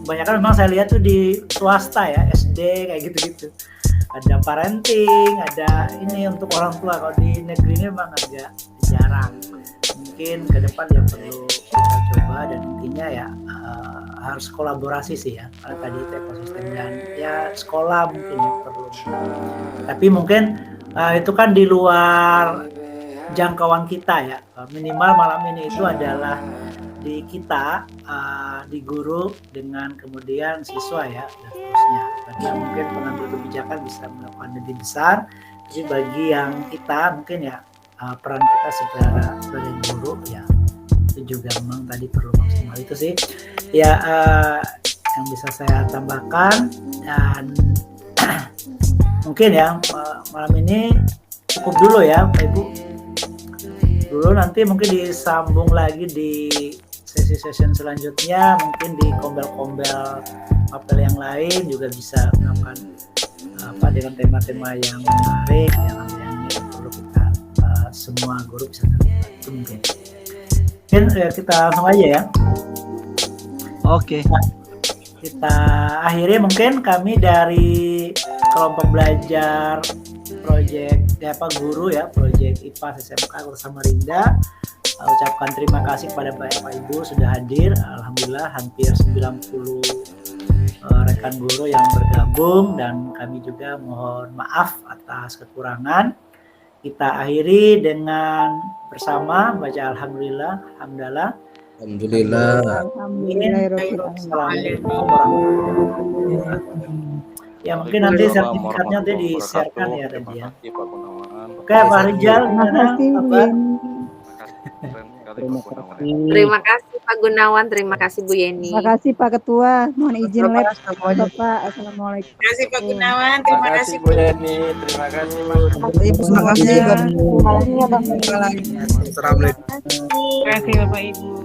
Kebanyakan memang saya lihat tuh di swasta ya, SD kayak gitu-gitu. Ada parenting, ada ini untuk orang tua. Kalau di negeri ini memang agak jarang. Mungkin ke depan yang perlu kita coba, dan intinya ya harus kolaborasi sih ya. Karena tadi itu ekosistem dan ya sekolah mungkin yang perlu. Tapi mungkin itu kan di luar jangkauan kita ya. Minimal malam ini itu adalah di kita, di guru dengan kemudian siswa ya, dan seterusnya. Bagi yang mungkin pengambil kebijakan bisa melakukan lebih besar, tapi bagi yang kita mungkin ya peran kita sebagai guru ya itu juga memang tadi perlu maksimal. Itu sih ya yang bisa saya tambahkan. Dan mungkin ya malam ini cukup dulu ya Pak Ibu. Dulu nanti mungkin disambung lagi di sesi-sesi selanjutnya, mungkin di kombel-kombel apel yang lain juga bisa melakukan dengan tema-tema yang menarik yang perlu kita semua guru bisa terlibat. Itu mungkin kita langsung aja ya. Oke. Kita akhiri mungkin kami dari kelompok belajar proyek guru ya, proyek IPA SMK Kota Samarinda, ucapkan terima kasih kepada Bapak Ibu sudah hadir. Alhamdulillah hampir 90 rekan guru yang bergabung, dan kami juga mohon maaf atas kekurangan. Kita akhiri dengan bersama baca alhamdulillah, hamdalah. Alhamdulillah. Assalamualaikum warahmatullahi wabarakatuh. Ya mungkin nanti sertifikatnya nanti di-sharekan ya tadi ya. Oke Pak Rijal, gimana Bapak? Terima kasih Pak Gunawan, terima kasih Bu Yeni. Terima kasih Pak Ketua. Mohon izin lab Bapak. Assalamualaikum. Terima kasih Pak Gunawan, terima kasih Bu Yeni, terima kasih Mas. Ibu terima kasih. Terima kasih Bapak Ibu. Assalamualaikum. Terima kasih Bapak Ibu.